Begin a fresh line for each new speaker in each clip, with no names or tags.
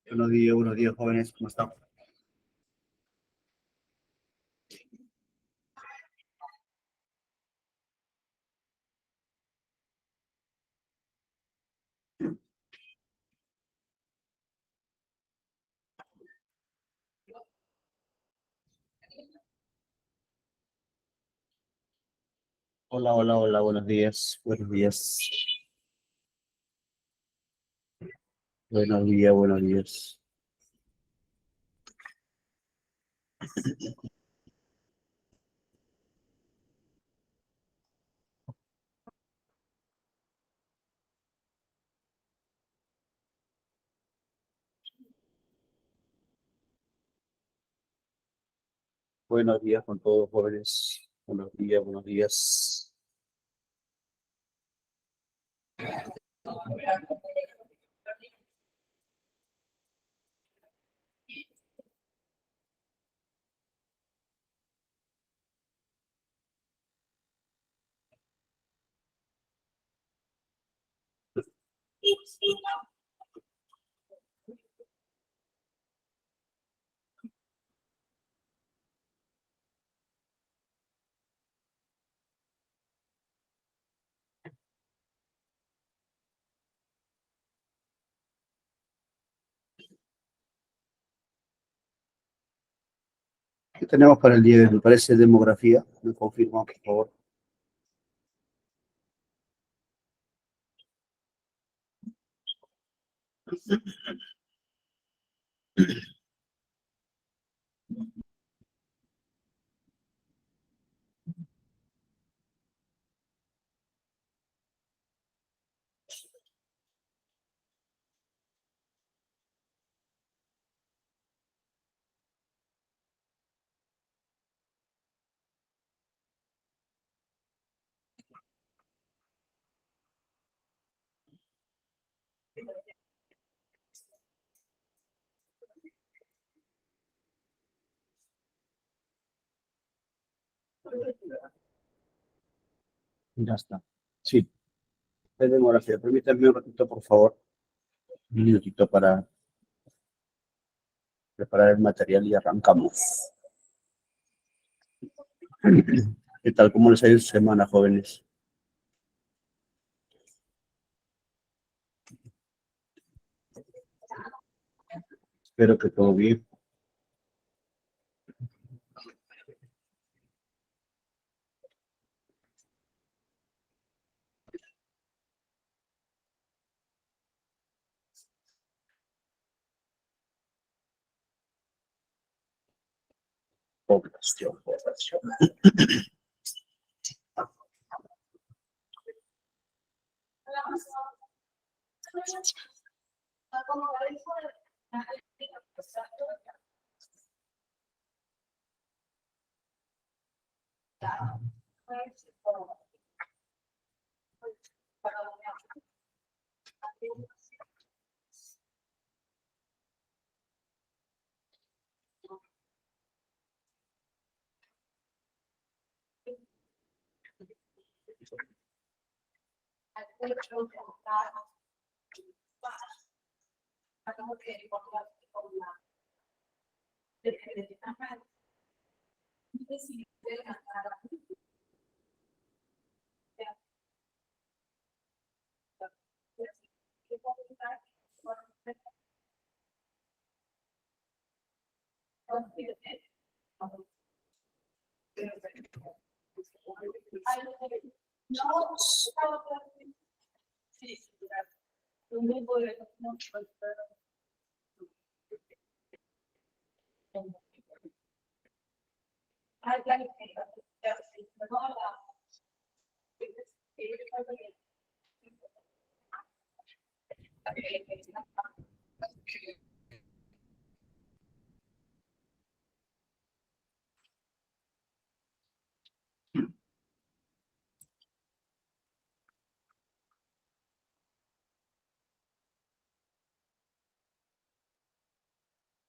buenos días, jóvenes, ¿cómo están? Hola, hola, hola, buenos días, buenos días, buenos días, buenos días. Buenos días con todos, jóvenes. Buenos días, buenos días. ¿Qué tenemos para el día de hoy? Me parece demografía. Me confirman, por favor. Ya está. Sí, es demografía. Permítanme un ratito, por favor. Un minutito para preparar el material y arrancamos. ¿Qué tal? ¿Cómo les ha ido su semana, jóvenes? Espero que todo bien. Población, población.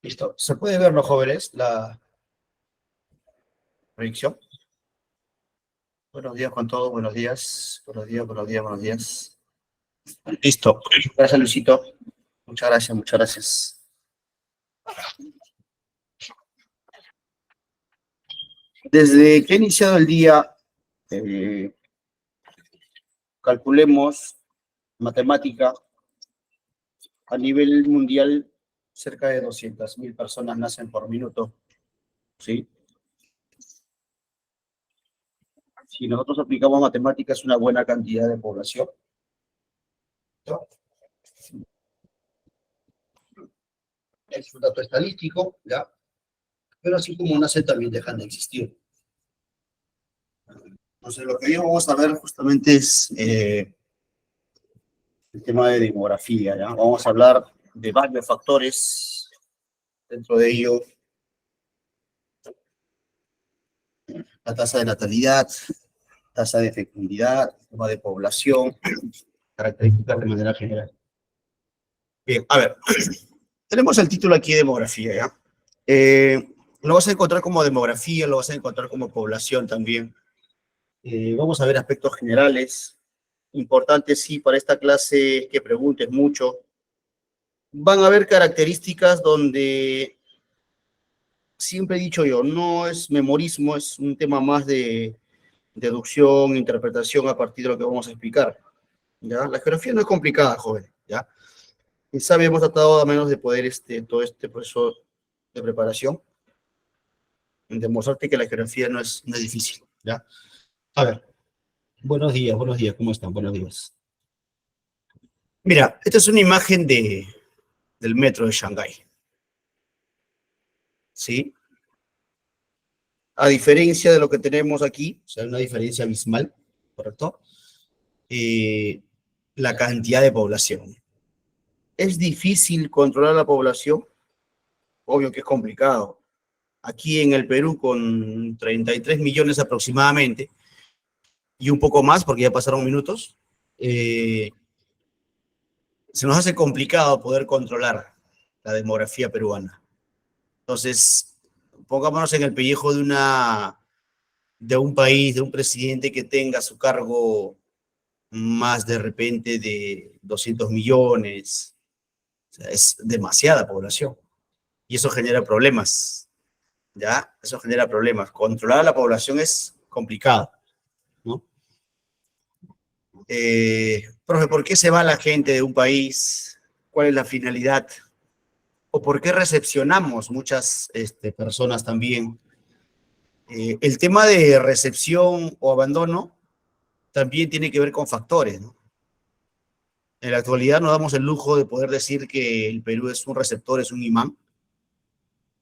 Listo. ¿Se puede ver, los jóvenes, la proyección? Buenos días con todos, buenos días, buenos días, buenos días, buenos días. Listo. Gracias, Luisito. Muchas gracias, muchas gracias. Desde que ha iniciado el día, calculemos matemática, a nivel mundial, cerca de 200.000 personas nacen por minuto, ¿sí? Si nosotros aplicamos matemáticas, es una buena cantidad de población. ¿No? Es un dato estadístico, ¿ya? Pero así como nacen, también dejan de existir. Entonces, lo que hoy vamos a ver justamente es el tema de demografía, ¿ya? Vamos a hablar de varios factores, dentro de ello, la tasa de natalidad, tasa de fecundidad, tema de población, características de manera general. Bien, a ver, tenemos el título aquí de demografía, ¿ya? Lo vas a encontrar como demografía, lo vas a encontrar como población también. Vamos a ver aspectos generales. Importante, sí, para esta clase que preguntes mucho. Van a haber características donde, siempre he dicho yo, no es memorismo, es un tema más de deducción, interpretación a partir de lo que vamos a explicar. ¿Ya? La geografía no es complicada, joven, ¿ya? Y hemos tratado a menos de poder todo este proceso de preparación, demostrarte que la geografía no es difícil, ¿ya? A ver, buenos días, ¿cómo están? Buenos días. Mira, esta es una imagen del metro de Shanghái, ¿sí? A diferencia de lo que tenemos aquí, o sea, una diferencia abismal, ¿correcto? La cantidad de población. ¿Es difícil controlar la población? Obvio que es complicado. Aquí en el Perú, con 33 millones aproximadamente, y un poco más, porque ya pasaron minutos, se nos hace complicado poder controlar la demografía peruana. Entonces, pongámonos en el pellejo de un país, de un presidente que tenga a su cargo más de repente de 200 millones. O sea, es demasiada población. Y eso genera problemas, ¿ya? Eso genera problemas. Controlar a la población es complicado, ¿no? Profe, ¿por qué se va la gente de un país? ¿Cuál es la finalidad? ¿O por qué recepcionamos muchas personas también? El tema de recepción o abandono también tiene que ver con factores, ¿no? En la actualidad nos damos el lujo de poder decir que el Perú es un receptor, es un imán,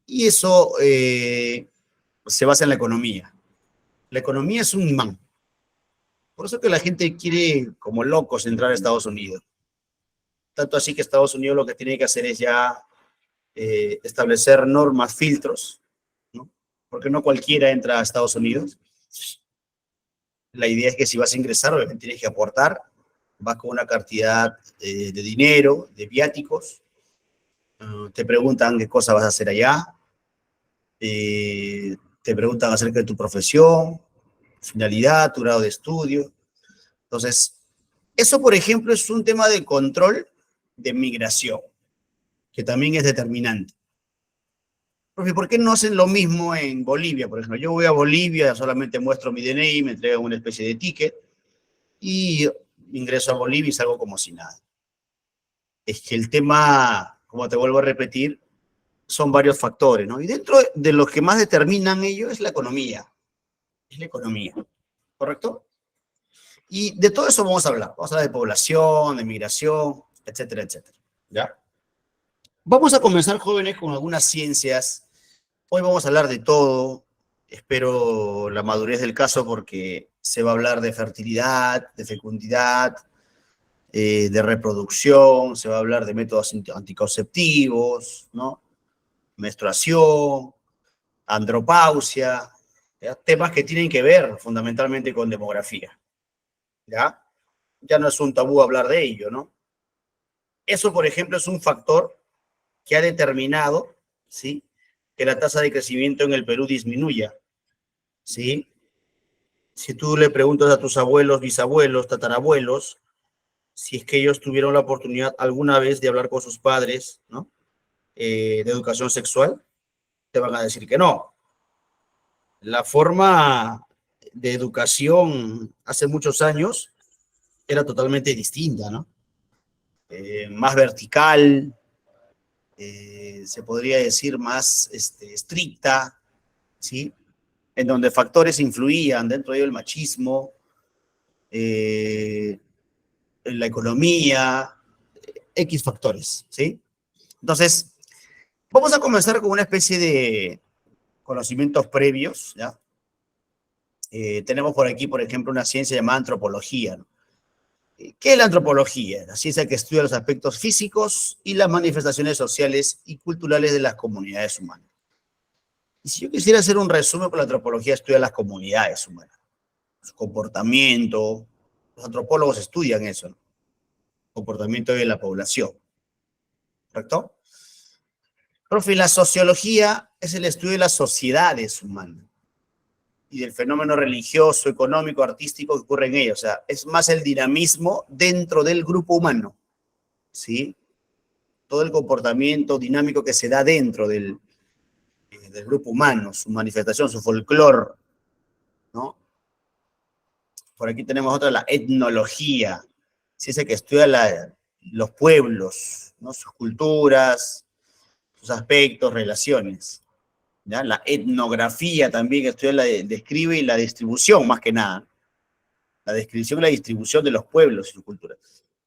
y eso se basa en la economía. La economía es un imán. Por eso que la gente quiere, como locos, entrar a Estados Unidos. Tanto así que Estados Unidos lo que tiene que hacer es ya establecer normas, filtros, ¿no? Porque no cualquiera entra a Estados Unidos. La idea es que si vas a ingresar, obviamente tienes que aportar, vas con una cantidad de dinero, de viáticos, te preguntan qué cosa vas a hacer allá, te preguntan acerca de tu profesión, finalidad, tu grado de estudio. Entonces, eso, por ejemplo, es un tema de control de migración, que también es determinante. Profe, ¿por qué no hacen lo mismo en Bolivia? Por ejemplo, yo voy a Bolivia, solamente muestro mi DNI, me entregan una especie de ticket y ingreso a Bolivia y salgo como si nada. Es que el tema, como te vuelvo a repetir, son varios factores, ¿no? Y dentro de los que más determinan ello es la economía. Es la economía, ¿correcto? Y de todo eso vamos a hablar. Vamos a hablar de población, de migración, etcétera, etcétera. ¿Ya? Vamos a comenzar, jóvenes, con algunas ciencias. Hoy vamos a hablar de todo. Espero la madurez del caso porque se va a hablar de fertilidad, de fecundidad, de reproducción, se va a hablar de métodos anticonceptivos, ¿no? Menstruación, andropausia, ¿ya? Temas que tienen que ver fundamentalmente con demografía, ¿ya? Ya no es un tabú hablar de ello, ¿no? Eso, por ejemplo, es un factor que ha determinado, ¿sí?, que la tasa de crecimiento en el Perú disminuya, ¿sí? Si tú le preguntas a tus abuelos, bisabuelos, tatarabuelos, si es que ellos tuvieron la oportunidad alguna vez de hablar con sus padres, ¿no? de educación sexual? Te van a decir que no. La forma de educación hace muchos años era totalmente distinta, ¿no? Más vertical, se podría decir más estricta, ¿sí? En donde factores influían dentro de ello el machismo, en la economía, X factores, ¿sí? Entonces, vamos a comenzar con una especie de conocimientos previos, ¿ya? Tenemos por aquí, por ejemplo, una ciencia llamada antropología, ¿no? ¿Qué es la antropología? La ciencia que estudia los aspectos físicos y las manifestaciones sociales y culturales de las comunidades humanas. Y si yo quisiera hacer un resumen, pues la antropología estudia las comunidades humanas, su comportamiento. Los antropólogos estudian eso, ¿no? Comportamiento de la población, ¿correcto? Profe, la sociología es el estudio de las sociedades humanas y del fenómeno religioso, económico, artístico que ocurre en ellas. O sea, es más el dinamismo dentro del grupo humano, ¿sí? Todo el comportamiento dinámico que se da dentro del grupo humano, su manifestación, su folclore, ¿no? Por aquí tenemos otra, la etnología, ciencia que estudia los pueblos, ¿no? Sus culturas, sus aspectos, relaciones. ¿Ya? La etnografía también estudia describe y la distribución, más que nada. La descripción y la distribución de los pueblos y su cultura.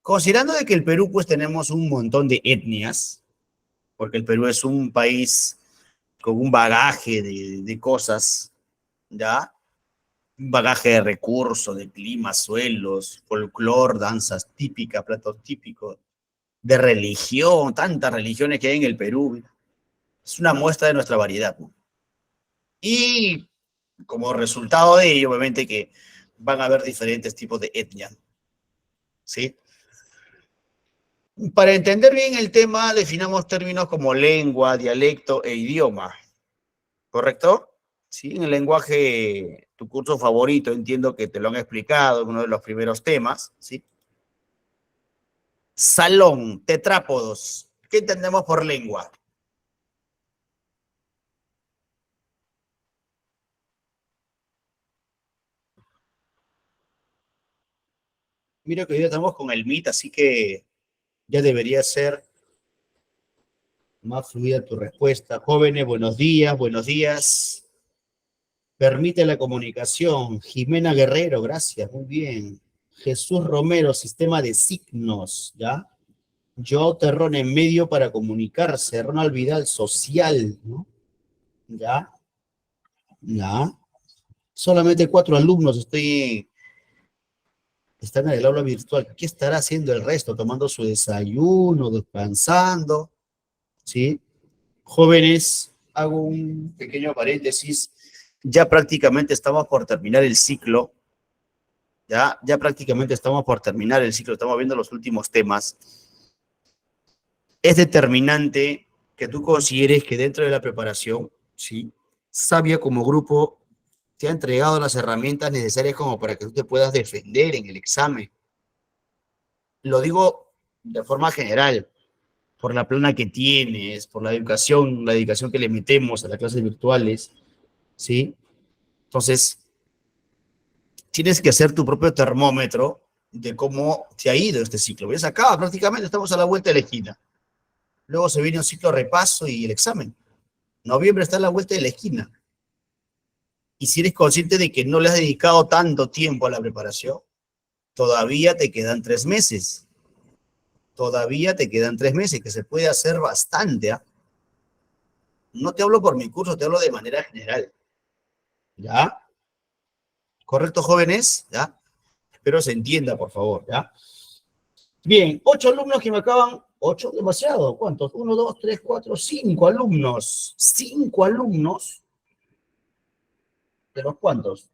Considerando de que el Perú, pues tenemos un montón de etnias, porque el Perú es un país con un bagaje de cosas, ¿ya? Un bagaje de recursos, de clima, suelos, folclor, danzas típicas, platos típicos, de religión, tantas religiones que hay en el Perú. Es una muestra de nuestra variedad, ¿no? Y como resultado de ello, obviamente que van a haber diferentes tipos de etnia, ¿sí? Para entender bien el tema, definamos términos como lengua, dialecto e idioma, ¿correcto? Sí, en el lenguaje, tu curso favorito, entiendo que te lo han explicado en uno de los primeros temas, ¿sí? Salón, tetrápodos, ¿qué entendemos por lengua? Mira que hoy día estamos con el MIT, así que ya debería ser más fluida tu respuesta. Jóvenes, buenos días, buenos días. Permite la comunicación. Jimena Guerrero, gracias, muy bien. Jesús Romero, sistema de signos, ¿ya? Joao Terrón en medio para comunicarse. Ronald Vidal, social, ¿no? ¿Ya? ¿Ya? Solamente 4 alumnos están en el aula virtual. ¿Qué estará haciendo el resto? Tomando su desayuno, descansando, ¿sí? Jóvenes, hago un pequeño paréntesis. Ya prácticamente estamos por terminar el ciclo. Ya prácticamente estamos por terminar el ciclo, estamos viendo los últimos temas. Es determinante que tú consideres que dentro de la preparación, ¿sí? Sabia como grupo te ha entregado las herramientas necesarias como para que tú te puedas defender en el examen. Lo digo de forma general, por la plana que tienes, por la dedicación que le metemos a las clases virtuales, ¿sí? Entonces, tienes que hacer tu propio termómetro de cómo te ha ido este ciclo. ¿Ves? Acá prácticamente estamos a la vuelta de la esquina. Luego se viene un ciclo de repaso y el examen. Noviembre está a la vuelta de la esquina. Y si eres consciente de que no le has dedicado tanto tiempo a la preparación, todavía te quedan 3 meses. Todavía te quedan 3 meses, que se puede hacer bastante, ¿eh? No te hablo por mi curso, te hablo de manera general. ¿Ya? ¿Correcto, jóvenes? ¿Ya? Espero se entienda, por favor, ¿ya? Bien, 8 alumnos que me acaban, 8, demasiado, ¿cuántos? 1, 2, 3, 4, 5 alumnos. 5 alumnos, ¿de los cuántos?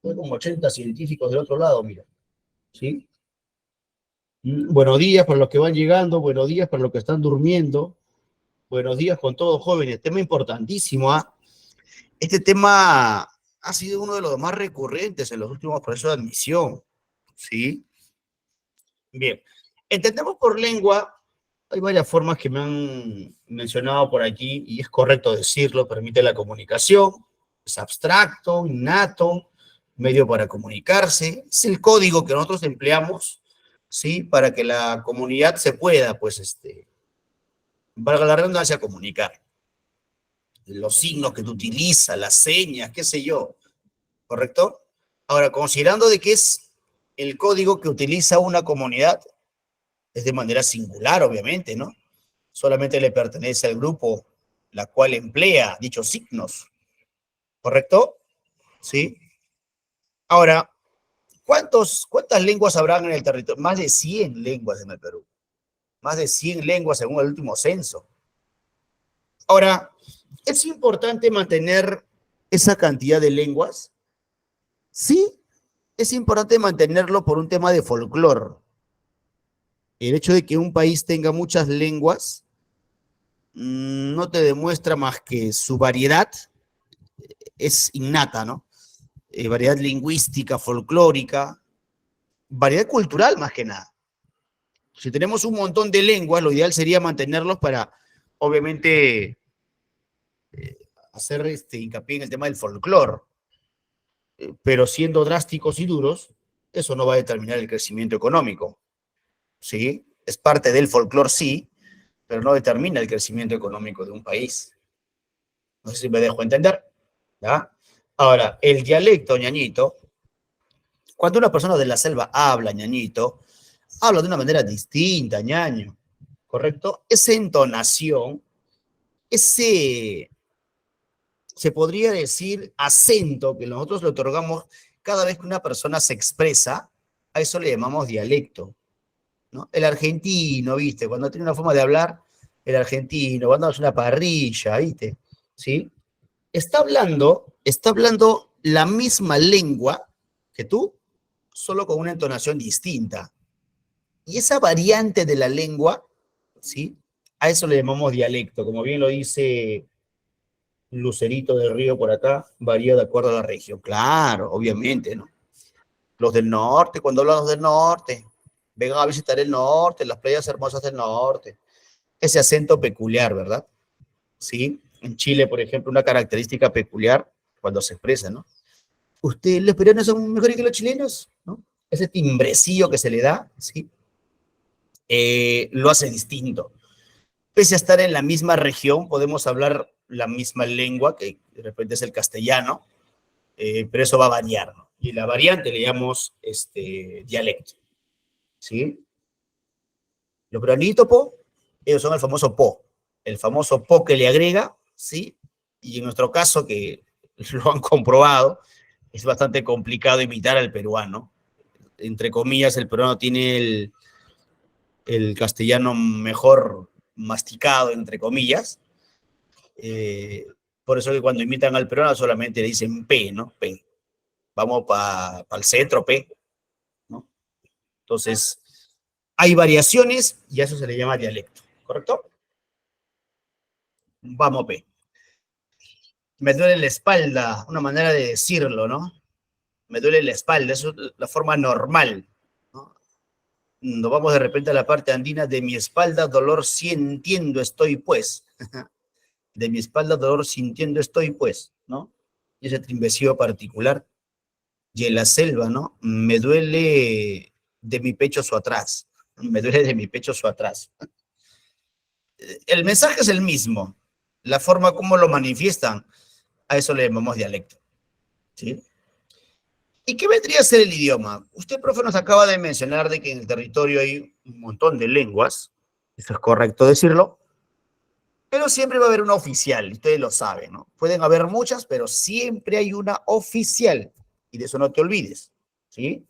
Hay como 80 científicos del otro lado, mira, ¿sí? Buenos días para los que van llegando, buenos días para los que están durmiendo, buenos días con todos jóvenes, tema importantísimo, ¿ah? Este tema ha sido uno de los más recurrentes en los últimos procesos de admisión, ¿sí? Bien, entendemos por lengua Hay varias formas que me han mencionado por aquí, y es correcto decirlo, permite la comunicación, es abstracto, innato, medio para comunicarse, es el código que nosotros empleamos, ¿sí? Para que la comunidad se pueda, pues, valga la redundancia, comunicar. Los signos que tú utilizas, las señas, qué sé yo, ¿correcto? Ahora, considerando de que es el código que utiliza una comunidad, es de manera singular, obviamente, ¿no? Solamente le pertenece al grupo la cual emplea dichos signos, ¿correcto? ¿Sí? Ahora, ¿cuántas lenguas habrán en el territorio? Más de 100 lenguas en el Perú. Más de 100 lenguas según el último censo. Ahora, ¿es importante mantener esa cantidad de lenguas? Sí, es importante mantenerlo por un tema de folclore. El hecho de que un país tenga muchas lenguas no te demuestra más que su variedad es innata, ¿no? Variedad lingüística, folclórica, variedad cultural más que nada. Si tenemos un montón de lenguas, lo ideal sería mantenerlos para, obviamente, hacer hincapié en el tema del folclore, pero siendo drásticos y duros, eso no va a determinar el crecimiento económico, ¿sí? Es parte del folclore, sí, pero no determina el crecimiento económico de un país. No sé si me dejo entender, ¿ya? Ahora, el dialecto, ñañito, cuando una persona de la selva habla, ñañito, habla de una manera distinta, ñaño, ¿correcto? Esa entonación, ese, se podría decir, acento que nosotros le otorgamos cada vez que una persona se expresa, a eso le llamamos dialecto, ¿no? El argentino, ¿viste? Cuando tiene una forma de hablar, el argentino, cuando hace una parrilla, ¿viste? ¿Sí? Está hablando la misma lengua que tú, solo con una entonación distinta. Y esa variante de la lengua, ¿sí? A eso le llamamos dialecto, como bien lo dice Lucerito del Río por acá, varía de acuerdo a la región. Claro, obviamente, ¿no? Los del norte, cuando hablamos del norte, vengan a visitar el norte, las playas hermosas del norte. Ese acento peculiar, ¿verdad? Sí. En Chile, por ejemplo, una característica peculiar cuando se expresa, ¿no? Ustedes, los peruanos son mejores que los chilenos, ¿no? Ese timbrecillo que se le da, ¿sí? Lo hace distinto. Pese a estar en la misma región, podemos hablar la misma lengua, que de repente es el castellano, pero eso va a variar, ¿no? Y la variante le llamamos dialecto, ¿sí? Los peruanitos, po, ellos son el famoso po que le agrega, ¿sí? Y en nuestro caso, que lo han comprobado, es bastante complicado imitar al peruano. Entre comillas, el peruano tiene el castellano mejor masticado, entre comillas. Eh, por eso que cuando imitan al peruano solamente le dicen P, ¿no? P. Vamos para el centro, P, ¿no? Entonces, hay variaciones y a eso se le llama dialecto, ¿correcto? Vamos, P. Me duele la espalda, una manera de decirlo, ¿no? Me duele la espalda, eso es la forma normal, ¿no? Nos vamos de repente a la parte andina, de mi espalda dolor sintiendo estoy, pues. De mi espalda dolor sintiendo estoy, pues, ¿no? Y ese trimbecillo particular. Y en la selva, ¿no? Me duele de mi pecho su atrás. Me duele de mi pecho su atrás. El mensaje es el mismo. La forma como lo manifiestan, a eso le llamamos dialecto, ¿sí? ¿Y qué vendría a ser el idioma? Usted, profe, nos acaba de mencionar de que en el territorio hay un montón de lenguas, eso es correcto decirlo, pero siempre va a haber una oficial, ustedes lo saben, ¿no? Pueden haber muchas, pero siempre hay una oficial, y de eso no te olvides, ¿sí?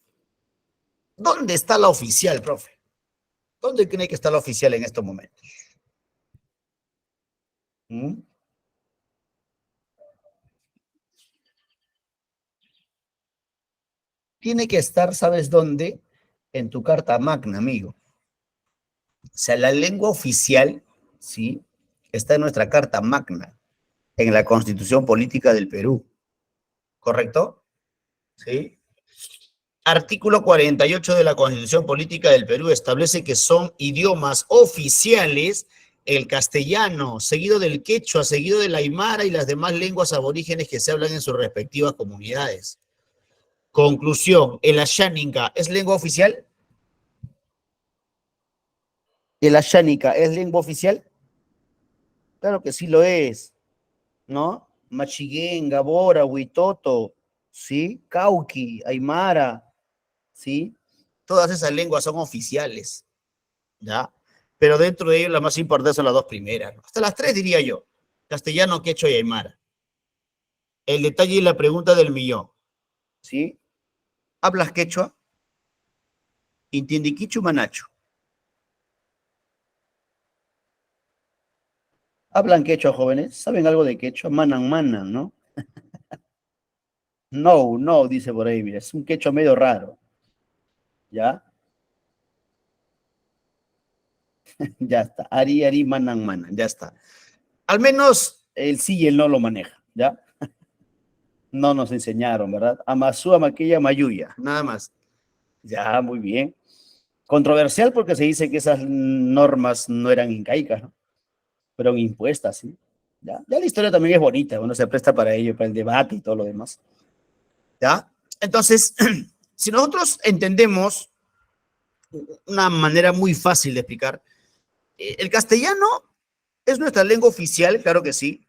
¿Dónde está la oficial, profe? ¿Dónde cree que está la oficial en estos momentos? ¿Mm? Tiene que estar, ¿sabes dónde? En tu carta magna, amigo. O sea, la lengua oficial, ¿sí? Está en nuestra carta magna, en la Constitución Política del Perú, ¿correcto? ¿Sí? Artículo 48 de la Constitución Política del Perú establece que son idiomas oficiales el castellano, seguido del quechua, seguido del aymara y las demás lenguas aborígenes que se hablan en sus respectivas comunidades. Conclusión, ¿el asháninca es lengua oficial? ¿El asháninca es lengua oficial? Claro que sí lo es, ¿no? Machiguén, Gabora, Huitoto, ¿sí? Cauqui, Aymara, ¿sí? Todas esas lenguas son oficiales, ¿ya? Pero dentro de ellos las más importantes son las dos primeras, ¿no? Hasta las tres diría yo, castellano, quechua y aymara. El detalle y la pregunta del millón, ¿sí? ¿Hablas quechua? ¿Entiende quichu manacho? ¿Hablan quechua, jóvenes? ¿Saben algo de quechua? Manan, manan, ¿no? No, no, dice por ahí, mira, es un quechua medio raro, ¿ya? Ya está. Ari, Ari, Manan, Manan, ya está. Al menos el sí y el no lo maneja, ¿ya? No nos enseñaron, ¿verdad? Amazú, Amaquilla, Mayuya, nada más. Ya, muy bien. Controversial porque se dice que esas normas no eran incaicas, ¿no? Fueron impuestas, ¿sí? Ya, ya la historia también es bonita, uno se presta para ello, para el debate y todo lo demás. ¿Ya? Entonces, si nosotros entendemos una manera muy fácil de explicar, el castellano es nuestra lengua oficial, claro que sí,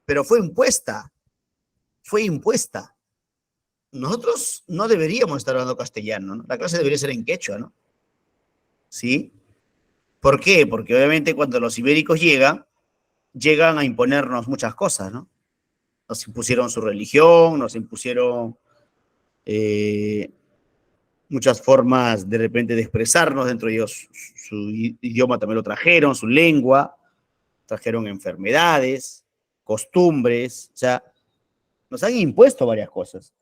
pero fue impuesta, fue impuesta. Nosotros no deberíamos estar hablando castellano, ¿no? La clase debería ser en quechua, ¿no? ¿Sí? ¿Por qué? Porque obviamente cuando los ibéricos llegan a imponernos muchas cosas, ¿no? Nos impusieron su religión, nos impusieron eh, muchas formas de repente de expresarnos, dentro de ellos su idioma también lo trajeron, su lengua, trajeron enfermedades, costumbres, o sea, nos han impuesto varias cosas.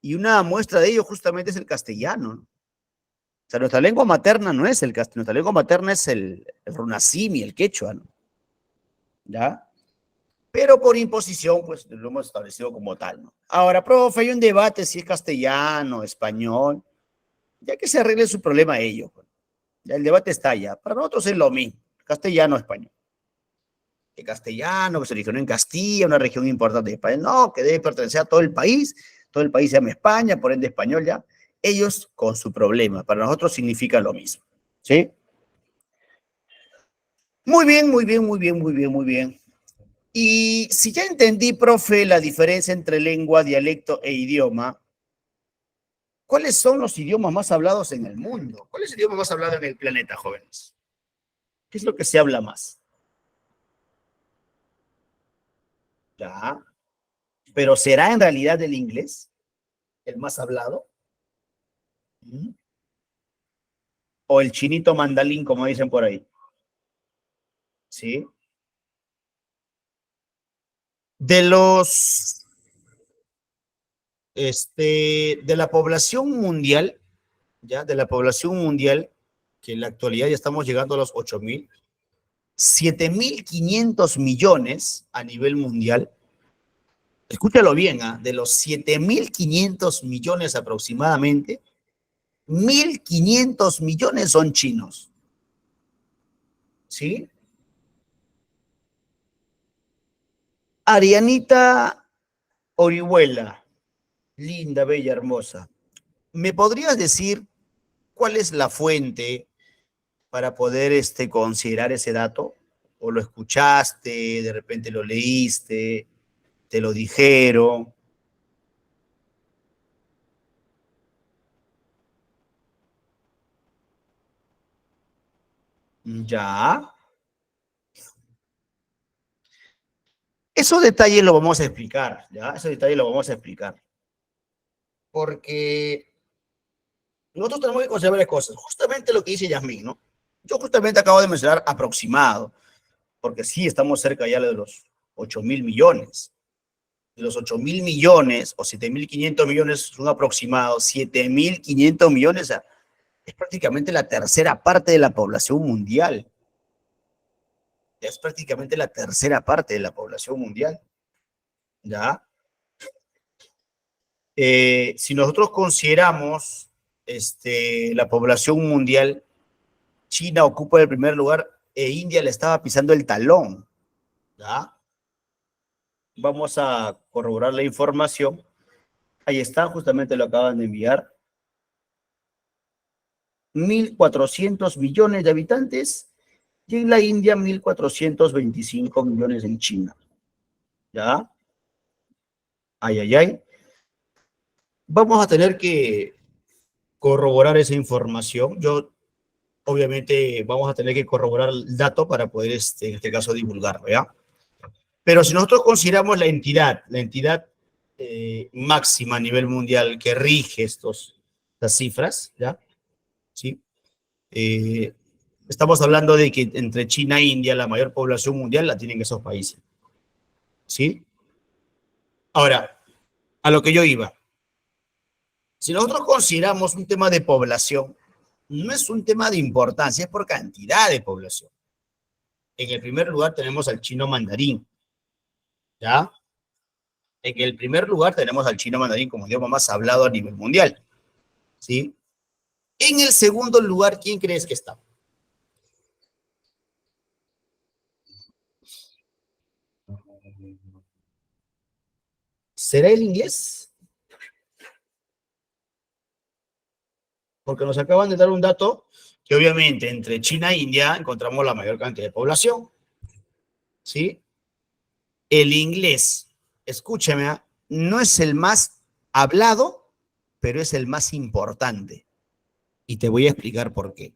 Y una muestra de ello justamente es el castellano, ¿no? O sea, nuestra lengua materna no es el castellano, nuestra lengua materna es el runasimi, el quechua, ¿no? ¿Ya? Pero por imposición, pues lo hemos establecido como tal, ¿no? Ahora, profe, hay un debate si es castellano, español, ya que se arregle su problema a ellos. Pues. Ya el debate está allá. Para nosotros es lo mismo, castellano, español. El castellano, que se originó en Castilla, una región importante de España, no, que debe pertenecer a todo el país se llama España, por ende español ya. Ellos con su problema, para nosotros significa lo mismo. ¿Sí? Muy bien, muy bien, muy bien, muy bien, muy bien. Y si ya entendí, profe, la diferencia entre lengua, dialecto e idioma, ¿cuáles son los idiomas más hablados en el mundo? ¿Cuál es el idioma más hablado en el planeta, jóvenes? ¿Qué es lo que se habla más? Ya. ¿Pero será en realidad el inglés el más hablado? ¿Mm? ¿O el chinito mandalín, como dicen por ahí? ¿Sí? De los, de la población mundial, ¿ya? De la población mundial, que en la actualidad ya estamos llegando a los 8.000, 7.500 millones a nivel mundial. Escúchalo bien, ¿eh? De los 7.500 millones aproximadamente, 1.500 millones son chinos. ¿Sí? Arianita Orihuela, linda, bella, hermosa. ¿Me podrías decir cuál es la fuente para poder considerar ese dato? ¿O lo escuchaste, de repente lo leíste, te lo dijeron? Ya. Esos detalles lo vamos a explicar, ¿ya? Esos detalles lo vamos a explicar. Porque nosotros tenemos que considerar varias cosas. Justamente lo que dice Yasmín, ¿no? Yo justamente acabo de mencionar aproximado, porque sí estamos cerca ya de los 8.000 millones. De los 8.000 millones o 7.500 millones son aproximados, 7.500 millones, o sea, es prácticamente la tercera parte de la población mundial. Es prácticamente la tercera parte de la población mundial. ¿Ya? Si nosotros consideramos la población mundial, China ocupa el primer lugar e India le estaba pisando el talón. ¿Ya? Vamos a corroborar la información. Ahí está, justamente lo acaban de enviar. 1.400 millones de habitantes y en la India 1.425 millones en China. ¿Ya? Ay, ay, ay. Vamos a tener que corroborar esa información. Obviamente, vamos a tener que corroborar el dato para poder, en este caso, divulgarlo, ¿ya? Pero si nosotros consideramos la entidad máxima a nivel mundial que rige estas cifras, ¿ya? ¿Sí? Estamos hablando de que entre China e India la mayor población mundial la tienen esos países, ¿sí? Ahora, a lo que yo iba. Si nosotros consideramos un tema de población, no es un tema de importancia, es por cantidad de población. En el primer lugar tenemos al chino mandarín, ¿ya? En el primer lugar tenemos al chino mandarín como idioma más hablado a nivel mundial, ¿sí? En el segundo lugar, ¿quién crees que está? ¿Será el inglés? Porque nos acaban de dar un dato que obviamente entre China e India encontramos la mayor cantidad de población, ¿sí? El inglés, escúchame, no es el más hablado, pero es el más importante. Y te voy a explicar por qué.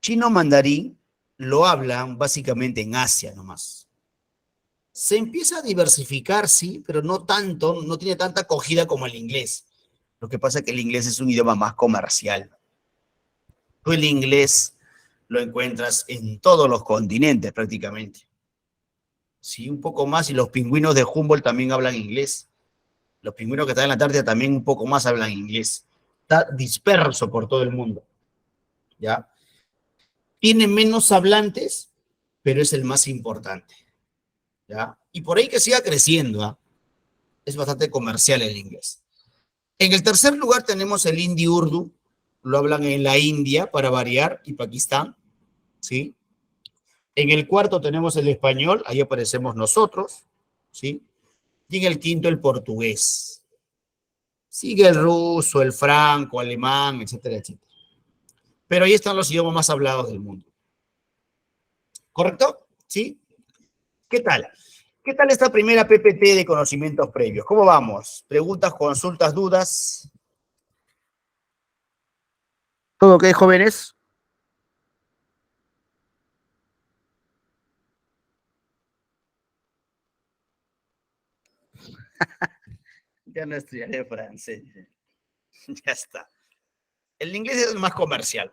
Chino mandarín lo hablan básicamente en Asia nomás. Se empieza a diversificar, sí, pero no tanto, no tiene tanta acogida como el inglés. Lo que pasa es que el inglés es un idioma más comercial. Tú el inglés lo encuentras en todos los continentes prácticamente. Sí, un poco más, y los pingüinos de Humboldt también hablan inglés. Los pingüinos que están en la Antártida también un poco más hablan inglés. Está disperso por todo el mundo, ¿ya? Tiene menos hablantes, pero es el más importante, ¿ya? Y por ahí que siga creciendo, ¿ah? Es bastante comercial el inglés. En el tercer lugar tenemos el hindi urdu, lo hablan en la India, para variar, y Pakistán, ¿sí? En el cuarto tenemos el español, ahí aparecemos nosotros, ¿sí? Y en el quinto el portugués. Sigue el ruso, el franco, alemán, etcétera, etcétera. Pero ahí están los idiomas más hablados del mundo. ¿Correcto? ¿Sí? ¿Qué tal? ¿Qué tal esta primera PPT de conocimientos previos? ¿Cómo vamos? ¿Preguntas, consultas, dudas? ¿Todo ok, jóvenes? Ya no estudiaré francés. Ya está. El inglés es más comercial.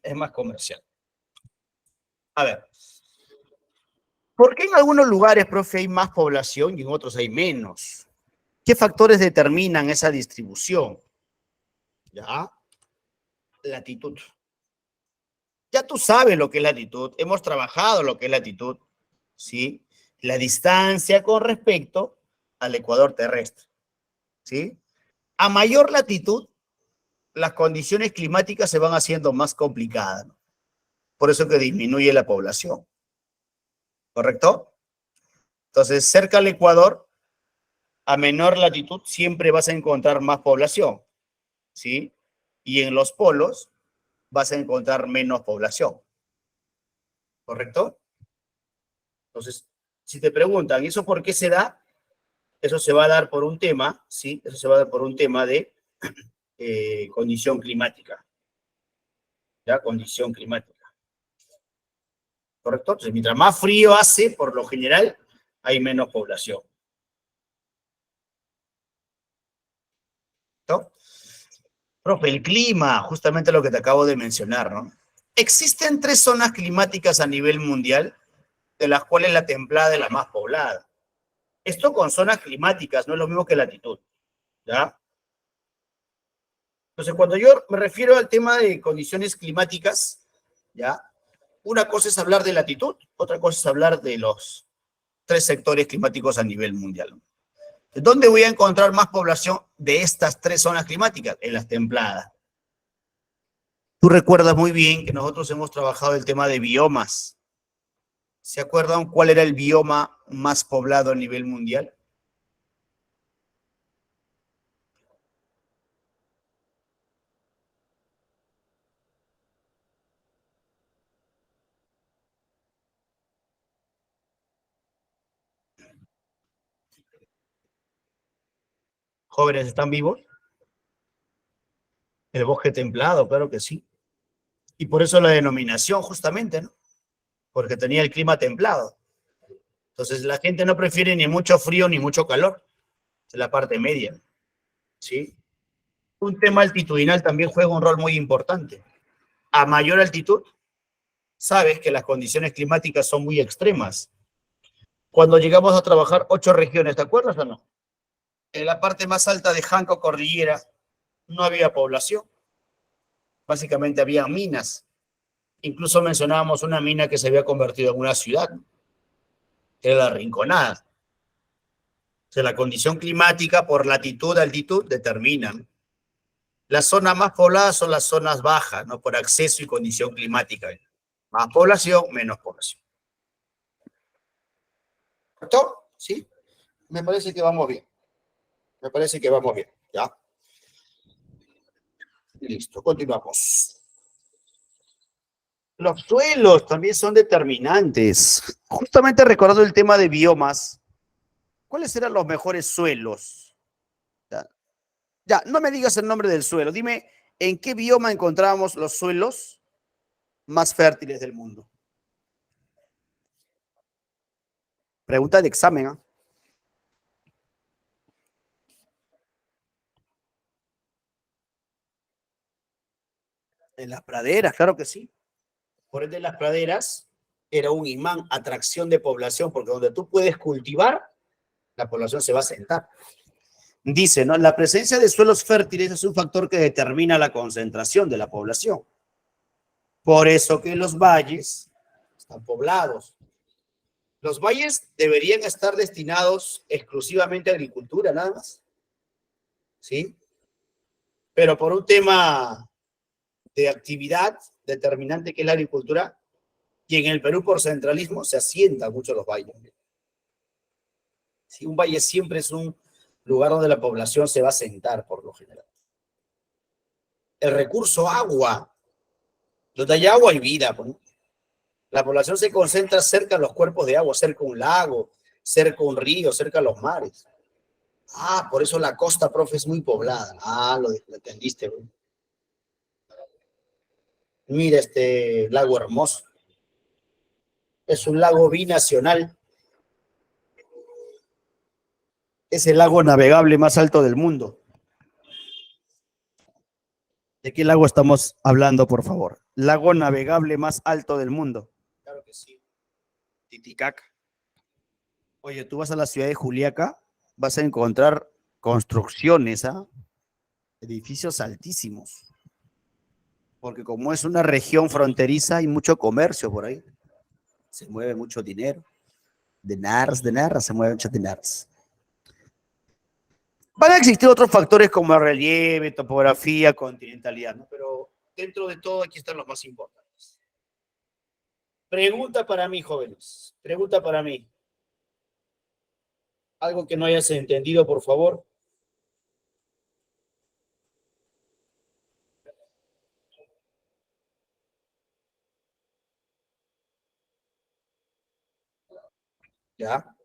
Es más comercial. A ver. ¿Por qué en algunos lugares, profe, hay más población y en otros hay menos? ¿Qué factores determinan esa distribución? ¿Ya? Latitud. Ya tú sabes lo que es latitud. Hemos trabajado lo que es latitud, ¿sí? La distancia con respecto al ecuador terrestre, ¿sí? A mayor latitud, las condiciones climáticas se van haciendo más complicadas, ¿no? Por eso que disminuye la población, ¿correcto? Entonces, cerca al ecuador, a menor latitud, siempre vas a encontrar más población, ¿sí? Y en los polos vas a encontrar menos población, ¿correcto? Entonces, si te preguntan, ¿y eso por qué se da? Eso se va a dar por un tema, ¿sí? Eso se va a dar por un tema de condición climática, ¿ya? Condición climática, ¿correcto? Entonces, mientras más frío hace, por lo general, hay menos población, ¿no? Profe, el clima, justamente lo que te acabo de mencionar, ¿no? Existen 3 zonas climáticas a nivel mundial, de las cuales la templada es la más poblada. Esto con zonas climáticas no es lo mismo que latitud, ¿ya? Entonces, cuando yo me refiero al tema de condiciones climáticas, ¿ya? Una cosa es hablar de latitud, otra cosa es hablar de los 3 sectores climáticos a nivel mundial. ¿Dónde voy a encontrar más población de estas tres zonas climáticas? En las templadas. Tú recuerdas muy bien que nosotros hemos trabajado el tema de biomas. ¿Se acuerdan cuál era el bioma más poblado a nivel mundial? ¿Jóvenes están vivos? El bosque templado, claro que sí. Y por eso la denominación, justamente, ¿no? Porque tenía el clima templado. Entonces la gente no prefiere ni mucho frío ni mucho calor. Es la parte media, ¿sí? Un tema altitudinal también juega un rol muy importante. A mayor altitud, sabes que las condiciones climáticas son muy extremas. Cuando llegamos a trabajar 8 regiones, ¿te acuerdas o no? En la parte más alta de Janco Cordillera no había población. Básicamente había minas. Incluso mencionábamos una mina que se había convertido en una ciudad, que era la Rinconada. O sea, la condición climática por latitud, altitud, determinan. Las zonas más pobladas son las zonas bajas, ¿no? Por acceso y condición climática. Más población, menos población. ¿Correcto? ¿Sí? Me parece que vamos bien. Me parece que vamos bien. ¿Ya? Listo, continuamos. Los suelos también son determinantes. Justamente recordando el tema de biomas, ¿cuáles eran los mejores suelos? Ya, ya, no me digas el nombre del suelo, dime en qué bioma encontramos los suelos más fértiles del mundo. Pregunta de examen, ¿eh? En las praderas, claro que sí. Por ende, las praderas era un imán, atracción de población, porque donde tú puedes cultivar, la población se va a sentar. Dice, ¿no? La presencia de suelos fértiles es un factor que determina la concentración de la población. Por eso que los valles están poblados. Los valles deberían estar destinados exclusivamente a agricultura, nada más. ¿Sí? Pero por un tema de actividad determinante que es la agricultura, y en el Perú por centralismo se asientan mucho los valles. ¿Sí? Un valle siempre es un lugar donde la población se va a sentar por lo general. El recurso agua, donde hay agua hay vida. ¿No? La población se concentra cerca de los cuerpos de agua, cerca de un lago, cerca de un río, cerca de los mares. Ah, por eso la costa, profe, es muy poblada. Ah, lo entendiste. Bro. Mira este lago hermoso. Es un lago binacional. Es el lago navegable más alto del mundo. ¿De qué lago estamos hablando, por favor? Lago navegable más alto del mundo. Claro que sí. Titicaca. Oye, tú vas a la ciudad de Juliaca, vas a encontrar construcciones, ¿ah? Edificios altísimos. Porque como es una región fronteriza, hay mucho comercio por ahí. Se mueve mucho dinero. De NARS, se mueve mucho de NARS. Van a existir otros factores como el relieve, topografía, continentalidad, ¿no? Pero dentro de todo aquí están los más importantes. Pregunta para mí, jóvenes. Pregunta para mí. Algo que no hayas entendido, por favor. ¿Ya?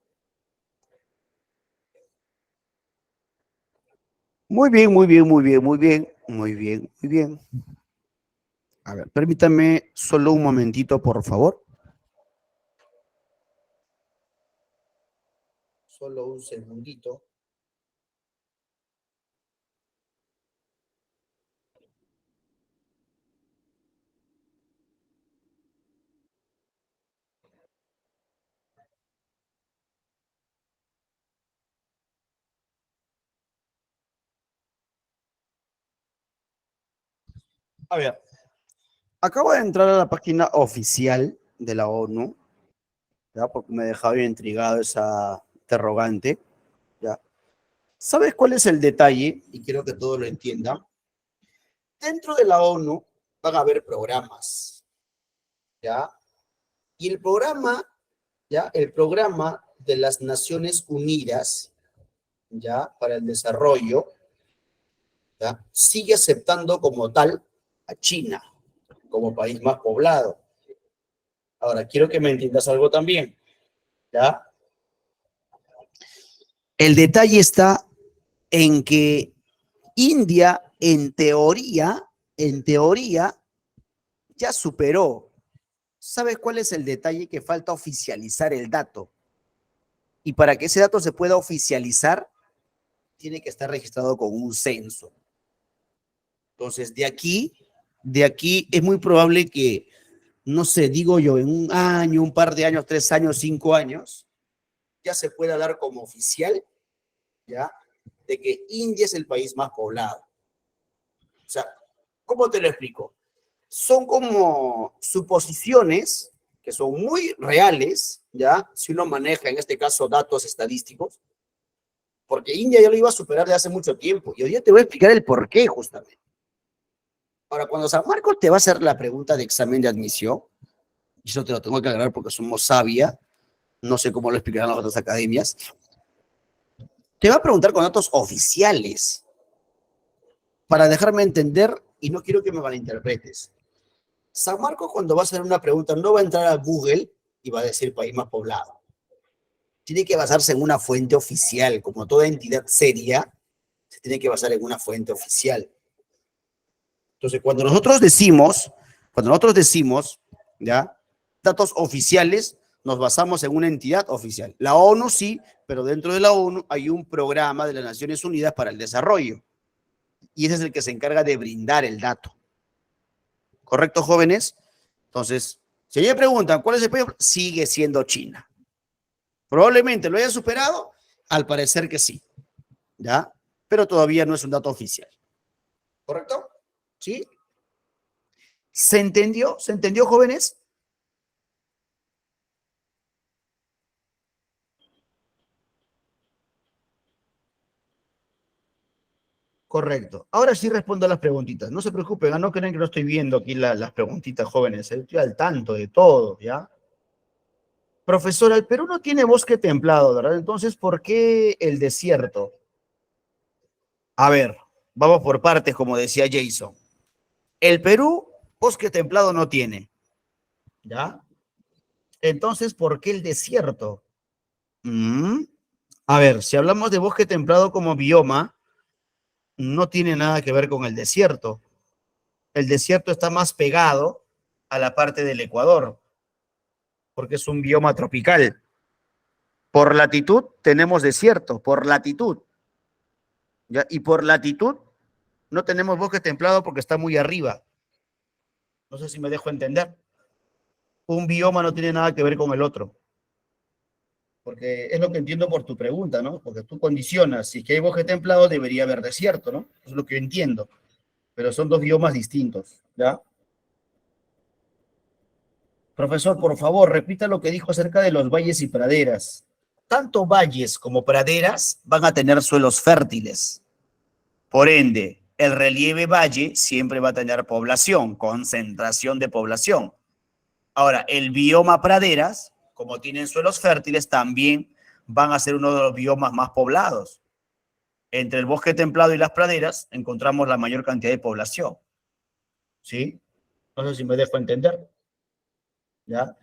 Muy bien, muy bien, muy bien, muy bien, muy bien, muy bien. A ver, permítame solo un momentito, por favor. Solo un segundito. A ver, acabo de entrar a la página oficial de la ONU, ¿ya? Porque me dejaba bien intrigado esa interrogante, ¿ya? ¿Sabes cuál es el detalle? Y quiero que todos lo entiendan. Dentro de la ONU van a haber programas, ¿ya? Y el programa, ¿ya? El programa de las Naciones Unidas, ¿ya? Para el desarrollo, ¿ya? Sigue aceptando como tal a China, como país más poblado. Ahora, quiero que me entiendas algo también, ¿ya? El detalle está en que India, en teoría, ya superó. ¿Sabes cuál es el detalle? Que falta oficializar el dato. Y para que ese dato se pueda oficializar, tiene que estar registrado con un censo. Entonces, de aquí es muy probable que, no sé, digo yo, en un año, un par de años, 3 años, 5 años, ya se pueda dar como oficial, ¿ya? De que India es el país más poblado. O sea, ¿cómo te lo explico? Son como suposiciones que son muy reales, ¿ya? Si uno maneja, en este caso, datos estadísticos, porque India ya lo iba a superar de hace mucho tiempo. Y hoy día te voy a explicar el por qué, justamente. Ahora, cuando San Marcos te va a hacer la pregunta de examen de admisión, y eso te lo tengo que aclarar porque somos sabia, no sé cómo lo explicarán las otras academias, te va a preguntar con datos oficiales para dejarme entender y no quiero que me malinterpretes. San Marcos, cuando va a hacer una pregunta, no va a entrar a Google y va a decir país más poblado. Tiene que basarse en una fuente oficial, como toda entidad seria, se tiene que basar en una fuente oficial. Entonces, cuando nosotros decimos, ¿ya? Datos oficiales, nos basamos en una entidad oficial. La ONU sí, pero dentro de la ONU hay un programa de las Naciones Unidas para el desarrollo. Y ese es el que se encarga de brindar el dato. ¿Correcto, jóvenes? Entonces, si me preguntan cuál es el país, sigue siendo China. Probablemente lo haya superado, al parecer que sí, ¿ya? Pero todavía no es un dato oficial. ¿Correcto? ¿Sí? ¿Se entendió? ¿Se entendió, jóvenes? Correcto. Ahora sí respondo a las preguntitas. No se preocupen, no creen que no estoy viendo aquí las preguntitas, jóvenes. Estoy al tanto de todo, ¿ya? Profesora, el Perú no tiene bosque templado, ¿verdad? Entonces, ¿por qué el desierto? A ver, vamos por partes, como decía Jason. El Perú, bosque templado no tiene, ¿ya? Entonces, ¿por qué el desierto? Mm. A ver, si hablamos de bosque templado como bioma, no tiene nada que ver con el desierto. El desierto está más pegado a la parte del Ecuador, porque es un bioma tropical. Por latitud tenemos desierto, por latitud, ¿ya? Y por latitud no tenemos bosque templado porque está muy arriba. No sé si me dejo entender. Un bioma no tiene nada que ver con el otro, porque es lo que entiendo por tu pregunta, ¿no? Porque tú condicionas, si es que hay bosque templado debería haber desierto, ¿no? Es lo que yo entiendo, pero son dos biomas distintos, ¿ya? Profesor, por favor, repita lo que dijo acerca de los valles y praderas. Tanto valles como praderas van a tener suelos fértiles. Por ende, el relieve valle siempre va a tener población, concentración de población. Ahora, el bioma praderas, como tienen suelos fértiles, también van a ser uno de los biomas más poblados. Entre el bosque templado y las praderas encontramos la mayor cantidad de población. ¿Sí? No sé si me dejo entender. ¿Ya?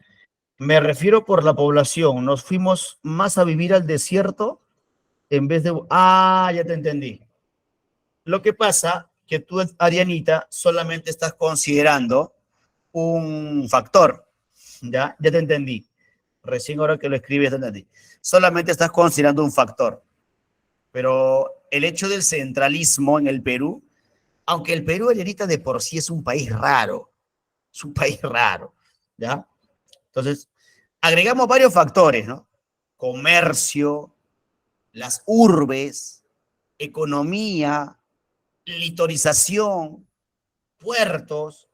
Me refiero por la población. Nos fuimos más a vivir al desierto en vez de... Ah, ya te entendí. Lo que pasa que tú, Arianita, solamente estás considerando un factor. ¿Ya? Ya te entendí. Recién ahora que lo escribes, ya te entendí. Solamente estás considerando un factor. Pero el hecho del centralismo en el Perú, aunque el Perú, Arianita, de por sí es un país raro. Es un país raro. ¿Ya? Entonces, agregamos varios factores, ¿no? Comercio, las urbes, economía, litorización, puertos,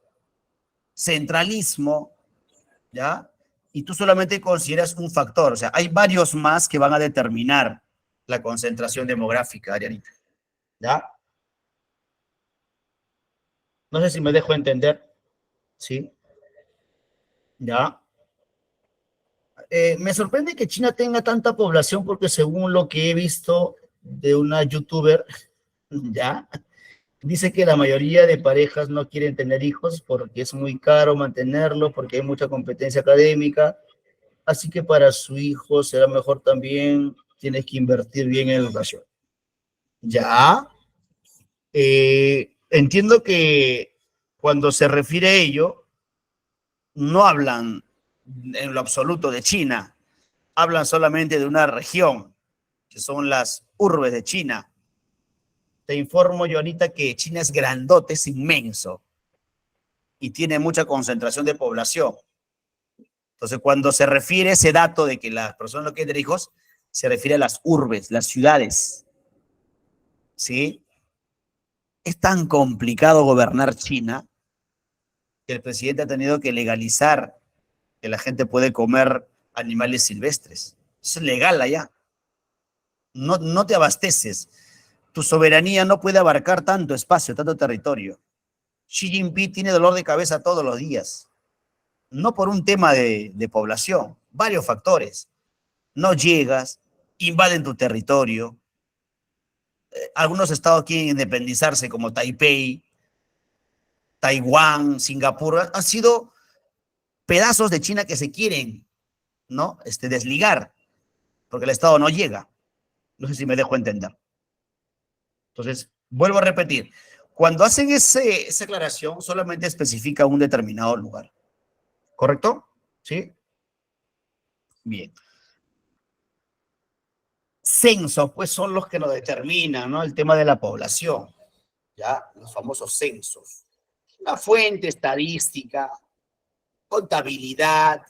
centralismo, ¿ya? Y tú solamente consideras un factor, o sea, hay varios más que van a determinar. la concentración demográfica, Arianita. ¿Ya? No sé si me dejo entender. ¿Sí? ¿Ya? Me sorprende que China tenga tanta población porque según lo que he visto de una youtuber, ¿ya? Dice que la mayoría de parejas no quieren tener hijos porque es muy caro mantenerlo, porque hay mucha competencia académica, así que para su hijo será mejor también, tienes que invertir bien en educación. Ya, entiendo que cuando se refiere a ello, no hablan en lo absoluto de China, hablan solamente de una región, que son las urbes de China. Te informo, Joanita, que China es grandote, es inmenso y tiene mucha concentración de población. Entonces, cuando se refiere a ese dato de que las personas no quieren tener hijos, se refiere a las urbes, las ciudades. ¿Sí? Es tan complicado gobernar China que el presidente ha tenido que legalizar que la gente puede comer animales silvestres. Es legal allá. No te abasteces. Tu soberanía no puede abarcar tanto espacio, tanto territorio. Xi Jinping tiene dolor de cabeza todos los días. No por un tema de población, varios factores. No llegas, invaden tu territorio. Algunos estados quieren independizarse como Taipei, Taiwán, Singapur. Han sido pedazos de China que se quieren, ¿no? Desligar, porque el estado no llega. No sé si me dejo entender. Entonces, vuelvo a repetir. Cuando hacen esa aclaración, solamente especifica un determinado lugar. ¿Correcto? ¿Sí? Bien. Censos, pues son los que nos determinan, ¿no? El tema de la población, ¿ya? Los famosos censos. Una fuente estadística, contabilidad.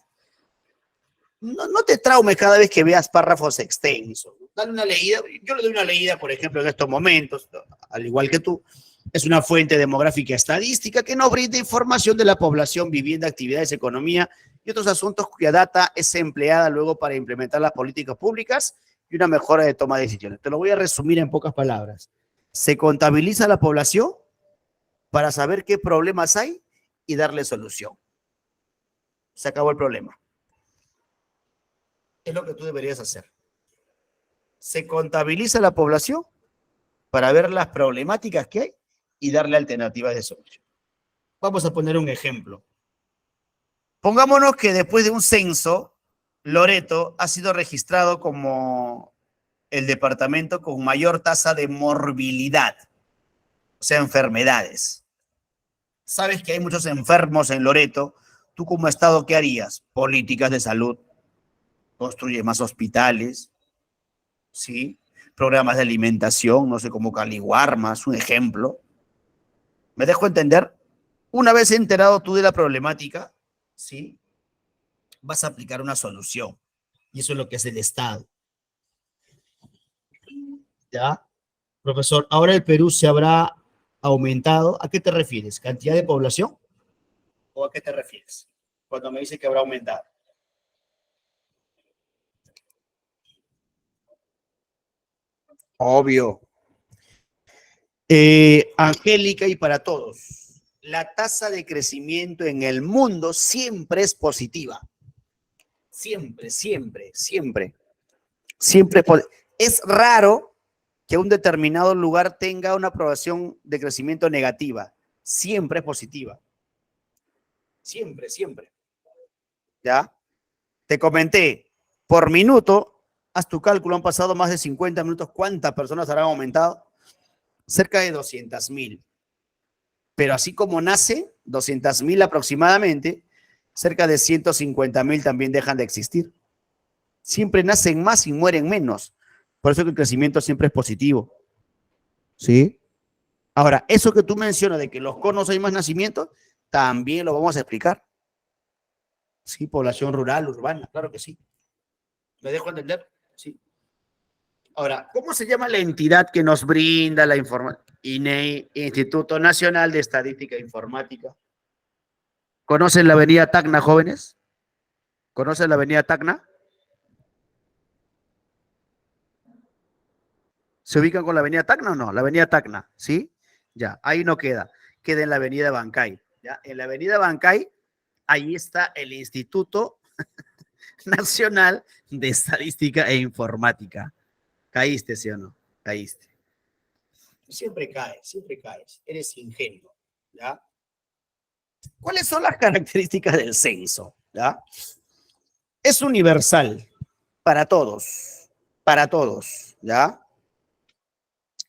No te traumes cada vez que veas párrafos extensos. Dale una leída. Yo le doy una leída, por ejemplo, en estos momentos, al igual que tú. Es una fuente demográfica estadística que nos brinda información de la población, vivienda, actividades, economía y otros asuntos cuya data es empleada luego para implementar las políticas públicas y una mejora de toma de decisiones. Te lo voy a resumir en pocas palabras. Se contabiliza la población para saber qué problemas hay y darle solución. Se acabó el problema. Es lo que tú deberías hacer. Se contabiliza la población para ver las problemáticas que hay y darle alternativas de solución. Vamos a poner un ejemplo. Pongámonos que después de un censo, Loreto ha sido registrado como el departamento con mayor tasa de morbilidad, o sea, enfermedades. Sabes que hay muchos enfermos en Loreto. ¿Tú como Estado qué harías? Políticas de salud, construye más hospitales, ¿sí? Programas de alimentación, no sé, como Caliwarmas, un ejemplo. ¿Me dejo entender? Una vez enterado tú de la problemática, ¿sí? Vas a aplicar una solución. Y eso es lo que es el Estado. ¿Ya? Profesor, ahora el Perú se habrá aumentado. ¿A qué te refieres? ¿Cantidad de población? ¿O a qué te refieres? Cuando me dice que habrá aumentado. Obvio. Angélica y para todos. La tasa de crecimiento en el mundo siempre es positiva. Siempre, siempre, siempre. Siempre. Es raro que un determinado lugar tenga una aprobación de crecimiento negativa. Siempre es positiva. Siempre, siempre. ¿Ya? Te comenté, por minuto, haz tu cálculo, han pasado más de 50 minutos, ¿cuántas personas habrán aumentado? Cerca de 200,000. Pero así como nace, 200,000 aproximadamente, cerca de 150,000 también dejan de existir. Siempre nacen más y mueren menos. Por eso que el crecimiento siempre es positivo. ¿Sí? Ahora, eso que tú mencionas de que los conos hay más nacimientos, también lo vamos a explicar. Sí, población rural, urbana, claro que sí. ¿Me dejo entender? Sí. Ahora, ¿cómo se llama la entidad que nos brinda la información? INEI, Instituto Nacional de Estadística e Informática. ¿Conocen la avenida Tacna, jóvenes? ¿Conocen la avenida Tacna? ¿Se ubican con la avenida Tacna o no? La avenida Tacna, ¿sí? Ya, ahí no queda. Queda en la avenida Bancay. ¿Ya? En la avenida Bancay, ahí está el Instituto Nacional de Estadística e Informática. Caíste, ¿sí o no? Caíste. Siempre caes. Eres ingenuo, ¿ya? ¿Cuáles son las características del censo? ¿Ya? Es universal para todos, ¿ya?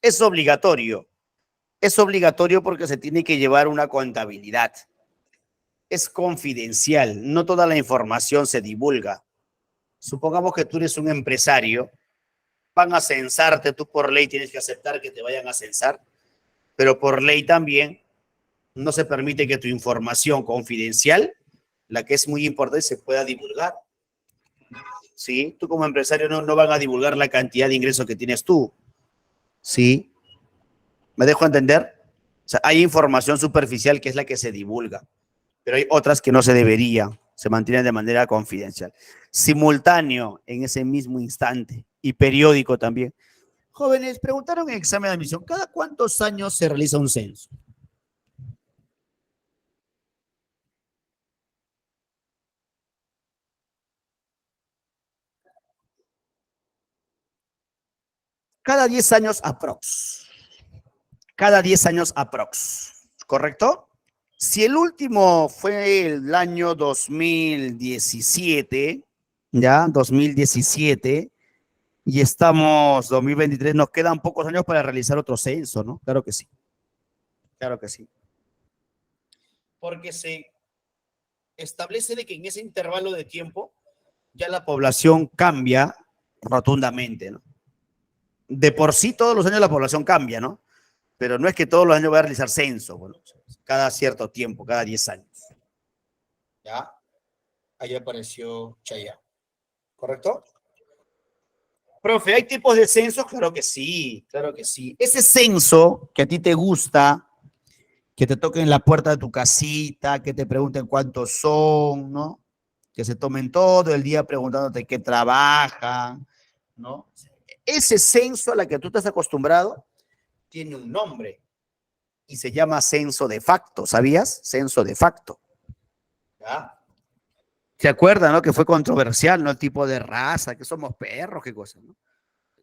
Es obligatorio. Es obligatorio porque se tiene que llevar una contabilidad. Es confidencial, no toda la información se divulga. Supongamos que tú eres un empresario, van a censarte, tú por ley tienes que aceptar que te vayan a censar, pero por ley también no se permite que tu información confidencial, la que es muy importante, se pueda divulgar. ¿Sí? Tú como empresario no van a divulgar la cantidad de ingresos que tienes tú. ¿Sí? ¿Me dejo entender? O sea, hay información superficial que es la que se divulga, pero hay otras que no se debería, se mantienen de manera confidencial. Simultáneo en ese mismo instante y periódico también. Jóvenes, preguntaron en examen de admisión, ¿cada cuántos años se realiza un censo? Cada 10 años aprox. Cada 10 años aprox. ¿Correcto? Si el último fue el año 2017, ya, 2017, y estamos 2023, nos quedan pocos años para realizar otro censo, ¿no? Claro que sí, claro que sí. Porque se establece de que en ese intervalo de tiempo ya la población cambia rotundamente, ¿no? De por sí todos los años la población cambia, ¿no? Pero no es que todos los años va a realizar censo, bueno, cada cierto tiempo, cada 10 años. ¿Ya? Ahí apareció Chaya. ¿Correcto? Profe, ¿hay tipos de censos? Claro que sí, claro que sí. Ese censo que a ti te gusta, que te toquen la puerta de tu casita, que te pregunten cuántos son, ¿no? Que se tomen todo el día preguntándote qué trabajan, ¿no? Ese censo a la que tú estás acostumbrado tiene un nombre y se llama censo de facto, ¿sabías? Censo de facto. ¿Ya? ¿Se acuerdan, no? Que fue controversial, ¿no? El tipo de raza, que somos perros, qué cosa, ¿no?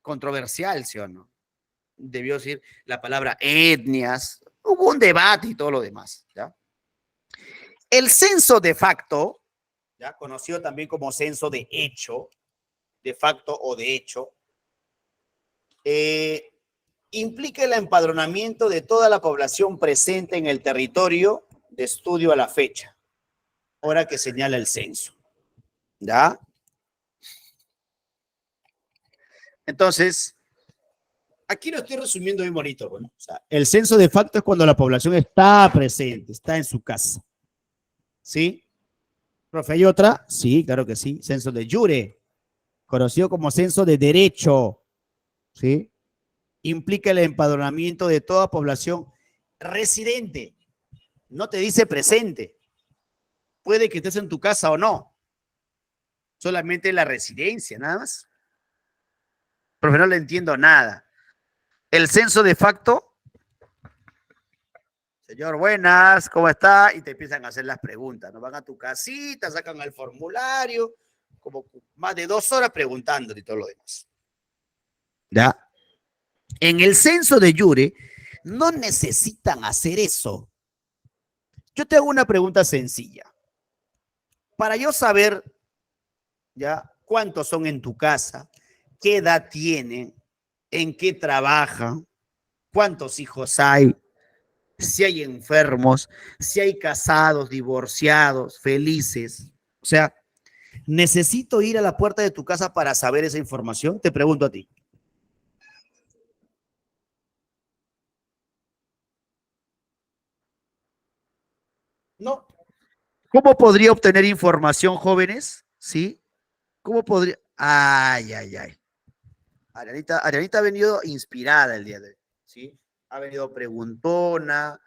Controversial, ¿sí o no? Debió decir la palabra etnias, hubo un debate y todo lo demás, ¿ya? El censo de facto, ya conocido también como censo de hecho, de facto o de hecho, eh, implica el empadronamiento de toda la población presente en el territorio de estudio a la fecha, hora que señala el censo, ¿ya? Entonces, aquí lo estoy resumiendo muy bonito. Bueno, o sea, el censo de facto es cuando la población está presente, está en su casa. ¿Sí? Profe, ¿hay otra? Sí, claro que sí. Censo de jure, conocido como censo de derecho. ¿Sí? Implica el empadronamiento de toda población residente. No te dice presente. Puede que estés en tu casa o no. Solamente la residencia, nada más. Profe, no le entiendo nada. El censo de facto, señor, buenas, ¿cómo está? Y te empiezan a hacer las preguntas, ¿no? Van a tu casita, sacan el formulario, como más de 2 horas preguntándote y todo lo demás. ¿Ya? En el censo de jure no necesitan hacer eso. Yo te hago una pregunta sencilla. Para yo saber, ¿ya? ¿Cuántos son en tu casa? ¿Qué edad tienen? ¿En qué trabajan? ¿Cuántos hijos hay? Si hay enfermos, si hay casados, divorciados, felices. O sea, ¿necesito ir a la puerta de tu casa para saber esa información? Te pregunto a ti. No. ¿Cómo podría obtener información, jóvenes? ¿Sí? ¿Cómo podría? Ay, ay, ay. Arianita ha venido inspirada el día de hoy, ¿sí? Ha venido preguntona,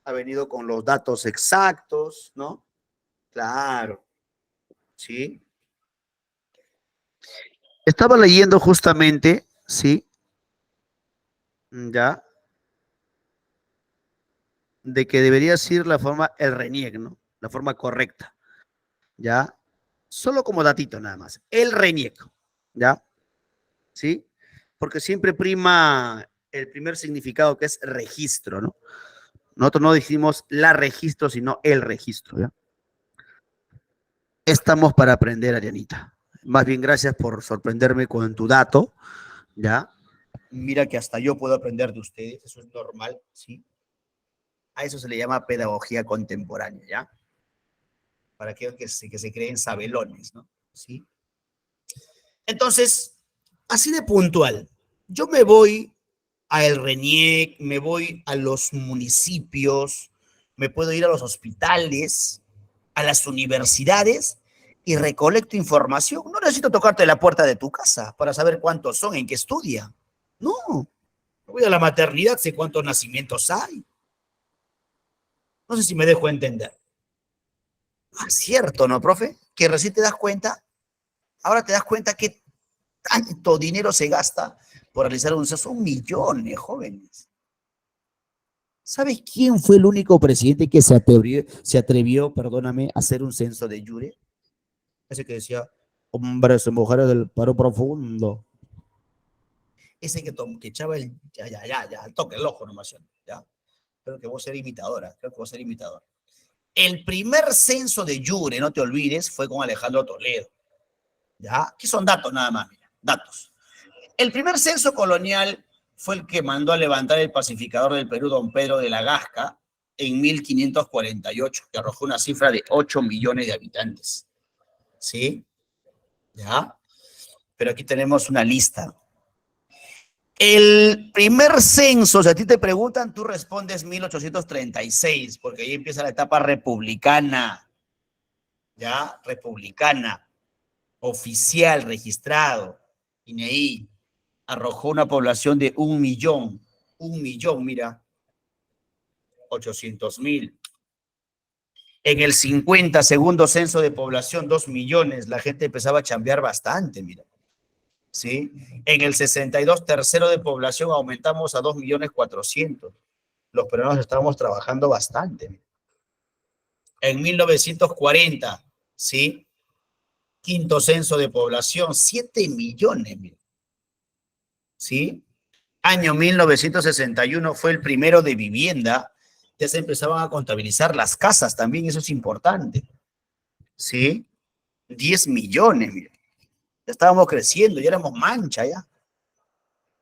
ha venido con los datos exactos, ¿no? Claro, ¿sí? Estaba leyendo justamente, ¿sí?
ya, de que debería ser la forma el RENIEC, ¿no? La forma correcta, ya. Solo como datito nada más. El RENIEC, ya, ¿sí? Porque siempre prima el primer significado que es registro, ¿no? Nosotros no decimos la registro, sino el registro, ¿ya? Estamos para aprender, Arianita. Más bien, gracias por sorprenderme con tu dato, ¿ya?
Mira que hasta yo puedo aprender de ustedes, eso es normal, ¿sí? A eso se le llama pedagogía contemporánea, ¿ya? Para aquellos que se creen sabelones, ¿no? ¿Sí? Entonces, así de puntual, yo me voy a El RENIEC, me voy a los municipios, me puedo ir a los hospitales, a las universidades y recolecto información. No necesito tocarte la puerta de tu casa para saber cuántos son, en qué estudia. No, voy a la maternidad, sé cuántos nacimientos hay. No sé si me dejo entender. Ah, cierto, ¿no, profe? Que recién te das cuenta, ahora te das cuenta que tanto dinero se gasta por realizar un censo. Son millones, jóvenes. ¿Sabes quién fue el único presidente que se atrevió, perdóname, a hacer un censo de jure? Ese que decía, hombres y mujeres del paro profundo. Ese que echaba el, ya, toque el ojo nomás, ya. Creo que vos eres imitadora, creo que vos eres imitadora. El primer censo de jure, no te olvides, fue con Alejandro Toledo, ¿ya? Aquí son datos nada más, mira, datos. El primer censo colonial fue el que mandó a levantar el pacificador del Perú, don Pedro de la Gasca, en 1548, que arrojó una cifra de 8 millones de habitantes. ¿Sí? ¿Ya? Pero aquí tenemos una lista. El primer censo, si a ti te preguntan, tú respondes 1836, porque ahí empieza la etapa republicana. ¿Ya? Republicana, oficial, registrado, INEI, arrojó una población de 1 millón, mira, 800,000. En el 50, segundo censo de población, 2 millones. La gente empezaba a chambear bastante, mira. ¿Sí? En el 62, tercero de población, aumentamos a 2.400.000. Los peruanos estábamos trabajando bastante. En 1940, ¿sí? Quinto censo de población, 7 millones, mira. ¿Sí? Año 1961 fue el primero de vivienda. Ya se empezaban a contabilizar las casas también, eso es importante. ¿Sí? 10 millones, mira. Ya estábamos creciendo, ya éramos mancha ya.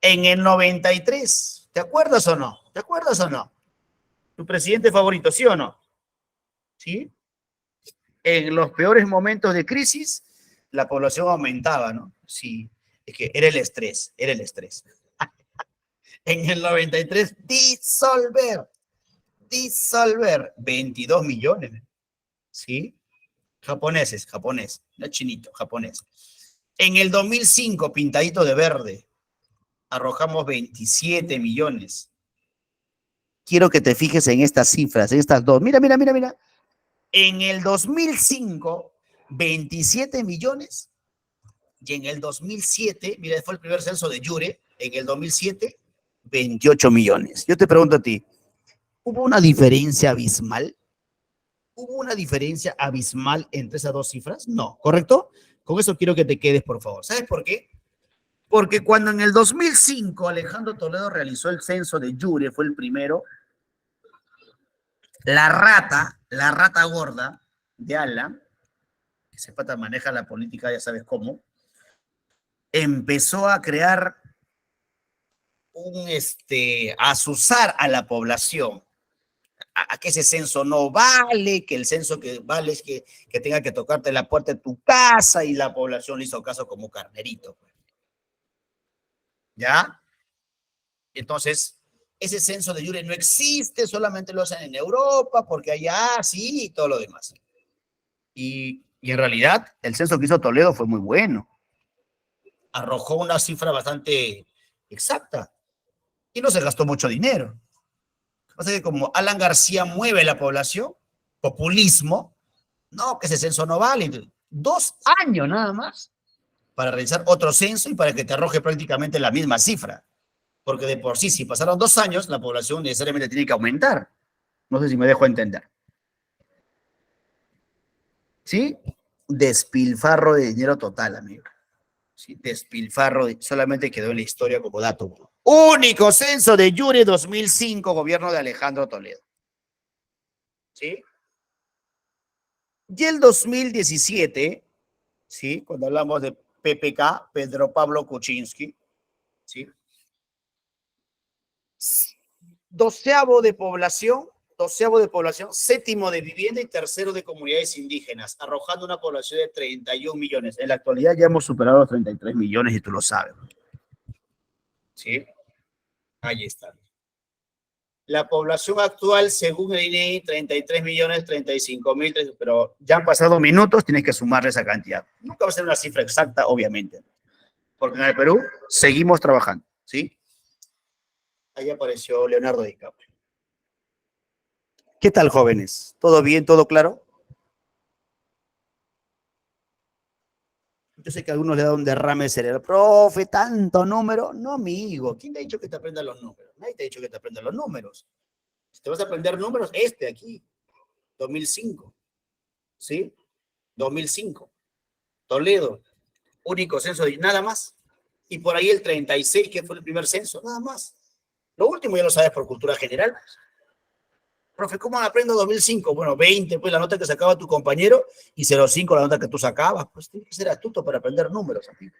En el 93, ¿te acuerdas o no? ¿Te acuerdas o no? ¿Tu presidente favorito, sí o no? ¿Sí? En los peores momentos de crisis, la población aumentaba, ¿no? Sí, es que era el estrés, era el estrés. En el 93, disolver, 22 millones, ¿sí? Japonés, no chinito, japonés. En el 2005, pintadito de verde, arrojamos 27 millones. Quiero que te fijes en estas cifras, en estas dos. Mira, mira, mira, mira. En el 2005, 27 millones. Y en el 2007, mira, fue el primer censo de jure, en el 2007, 28 millones. Yo te pregunto a ti, ¿hubo una diferencia abismal? ¿Hubo una diferencia abismal entre esas dos cifras? No, ¿correcto? Con eso quiero que te quedes, por favor. ¿Sabes por qué? Porque cuando en el 2005 Alejandro Toledo realizó el censo de jure, fue el primero, la rata gorda de Ala, que ese pata maneja la política, ya sabes cómo, empezó a crear a asusar a la población a que ese censo no vale, que el censo que vale es que tenga que tocarte la puerta de tu casa, y la población le hizo caso como carnerito. ¿Ya? Entonces, ese censo de jure no existe, solamente lo hacen en Europa, porque allá sí, y todo lo demás. Y en realidad, el censo que hizo Toledo fue muy bueno. Arrojó una cifra bastante exacta y no se gastó mucho dinero. O sea que como Alan García mueve la población, populismo, no, que ese censo no vale. 2 años nada más para realizar otro censo y para que te arroje prácticamente la misma cifra. Porque de por sí, si pasaron 2 años, la población necesariamente tiene que aumentar. No sé si me dejo entender. ¿Sí? Despilfarro de dinero total, amigo. ¿Sí? Despilfarro, solamente quedó en la historia como dato. Único censo de Yure 2005, gobierno de Alejandro Toledo. ¿Sí? Y el 2017, ¿sí? Cuando hablamos de PPK, Pedro Pablo Kuczynski, ¿sí? 12º de población, 7º de vivienda y 3º de comunidades indígenas, arrojando una población de 31 millones. En la actualidad ya hemos superado los 33 millones y tú lo sabes. ¿Sí? Ahí está. La población actual, según el INEI, 33 millones, 35 mil, pero ya han pasado minutos, tienes que sumarle esa cantidad. Nunca va a ser una cifra exacta, obviamente, porque en el Perú seguimos trabajando, ¿sí? Ahí apareció Leonardo DiCaprio. ¿Qué tal, jóvenes? ¿Todo bien? ¿Todo claro? Yo sé que a algunos le da un derrame cerebral. Profe, tanto número. No, amigo. ¿Quién te ha dicho que te aprendan los números? Nadie te ha dicho que te aprendan los números. Si te vas a aprender números, aquí, 2005. ¿Sí? 2005. Toledo. Único censo de nada más. Y por ahí el 36, que fue el primer censo, nada más. Lo último ya lo sabes por cultura general. Profe, ¿cómo aprendo 2005? Bueno, 20, pues la nota que sacaba tu compañero y 05 la nota que tú sacabas. Pues tienes que ser astuto para aprender números, amigo.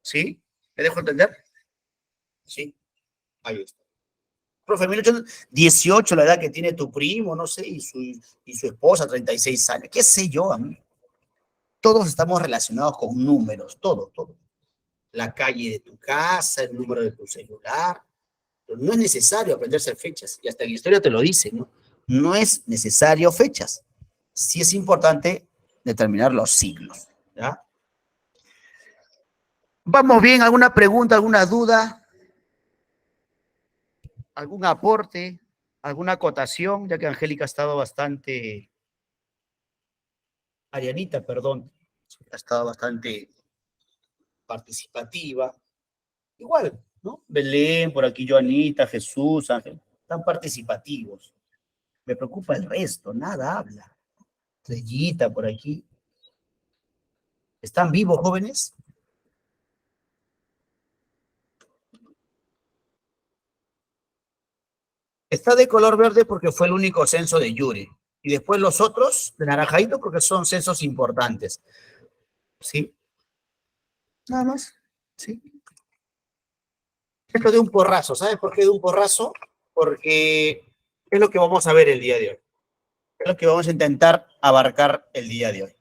¿Sí? ¿Me dejo entender? Sí. Ahí está. Profe, 1818, la edad que tiene tu primo, no sé, y su esposa, 36 años. ¿Qué sé yo, amigo? Todos estamos relacionados con números, todo, todo. La calle de tu casa, el número de tu celular. Pero no es necesario aprenderse fechas, y hasta la historia te lo dice, ¿no? No es necesario fechas. Sí es importante determinar los siglos, ¿ya? ¿Vamos bien? ¿Alguna pregunta, alguna duda? ¿Algún aporte? ¿Alguna acotación? Ya que Angélica ha estado bastante... Arianita, perdón. Ha estado bastante participativa. Igual, ¿no? Belén, por aquí Joanita, Jesús, Ángel. Están participativos. Me preocupa el resto, nada habla. Estrellita por aquí. ¿Están vivos, jóvenes? Está de color verde porque fue el único censo de Yuri. Y después los otros de naranjadito porque son censos importantes. ¿Sí? Nada más. ¿Sí? Esto de un porrazo. ¿Sabes por qué de un porrazo? Porque es lo que vamos a ver el día de hoy. Es lo que vamos a intentar abarcar el día de hoy.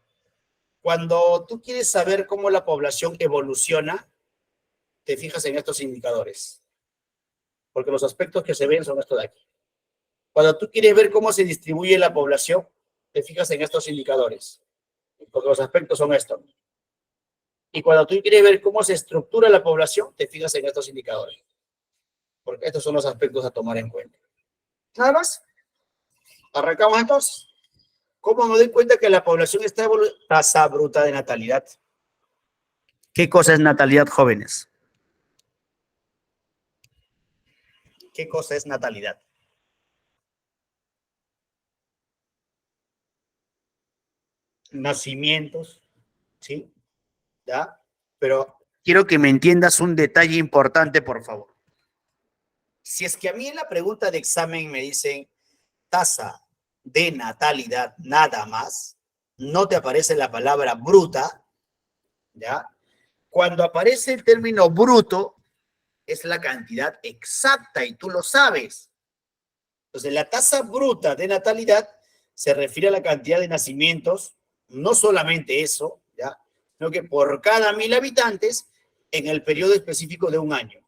Cuando tú quieres saber cómo la población evoluciona, te fijas en estos indicadores. Porque los aspectos que se ven son estos de aquí. Cuando tú quieres ver cómo se distribuye la población, te fijas en estos indicadores. Porque los aspectos son estos. Y cuando tú quieres ver cómo se estructura la población, te fijas en estos indicadores. Porque estos son los aspectos a tomar en cuenta. Nada más. Arrancamos entonces. ¿Cómo me doy cuenta que la población está evolucionando? Tasa bruta de natalidad. ¿Qué cosa es natalidad, jóvenes? ¿Qué cosa es natalidad? Nacimientos, ¿sí? ¿Ya? Pero quiero que me entiendas un detalle importante, por favor. Si es que a mí en la pregunta de examen me dicen tasa de natalidad nada más, no te aparece la palabra bruta, ¿ya? Cuando aparece el término bruto, es la cantidad exacta y tú lo sabes. Entonces, la tasa bruta de natalidad se refiere a la cantidad de nacimientos, no solamente eso, ¿ya? Sino que por cada 1000 habitantes en el periodo específico de un año.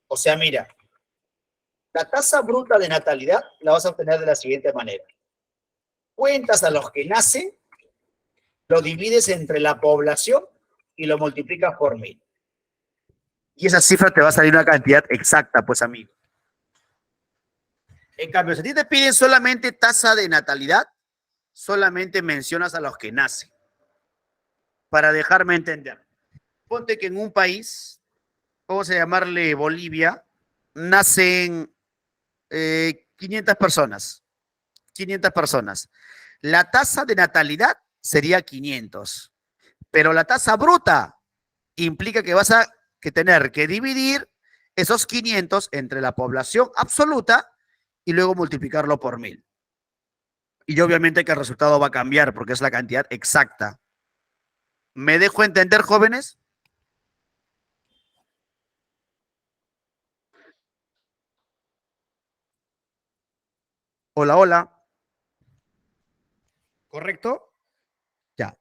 O sea, mira, la tasa bruta de natalidad la vas a obtener de la siguiente manera. Cuentas a los que nacen, lo divides entre la población y lo multiplicas por 1000. Y esa cifra te va a salir una cantidad exacta, pues, amigo. En cambio, si a ti te piden solamente tasa de natalidad, solamente mencionas a los que nacen. Para dejarme entender. Ponte que en un país
vamos a llamarle Bolivia, nacen 500 personas. 500 personas. La tasa de natalidad sería 500, pero la tasa bruta implica que vas a tener que dividir esos 500 entre la población absoluta y luego multiplicarlo por 1000. Y obviamente que el resultado va a cambiar porque es la cantidad exacta. ¿Me dejo entender, jóvenes? Hola, hola. ¿Correcto? Ya.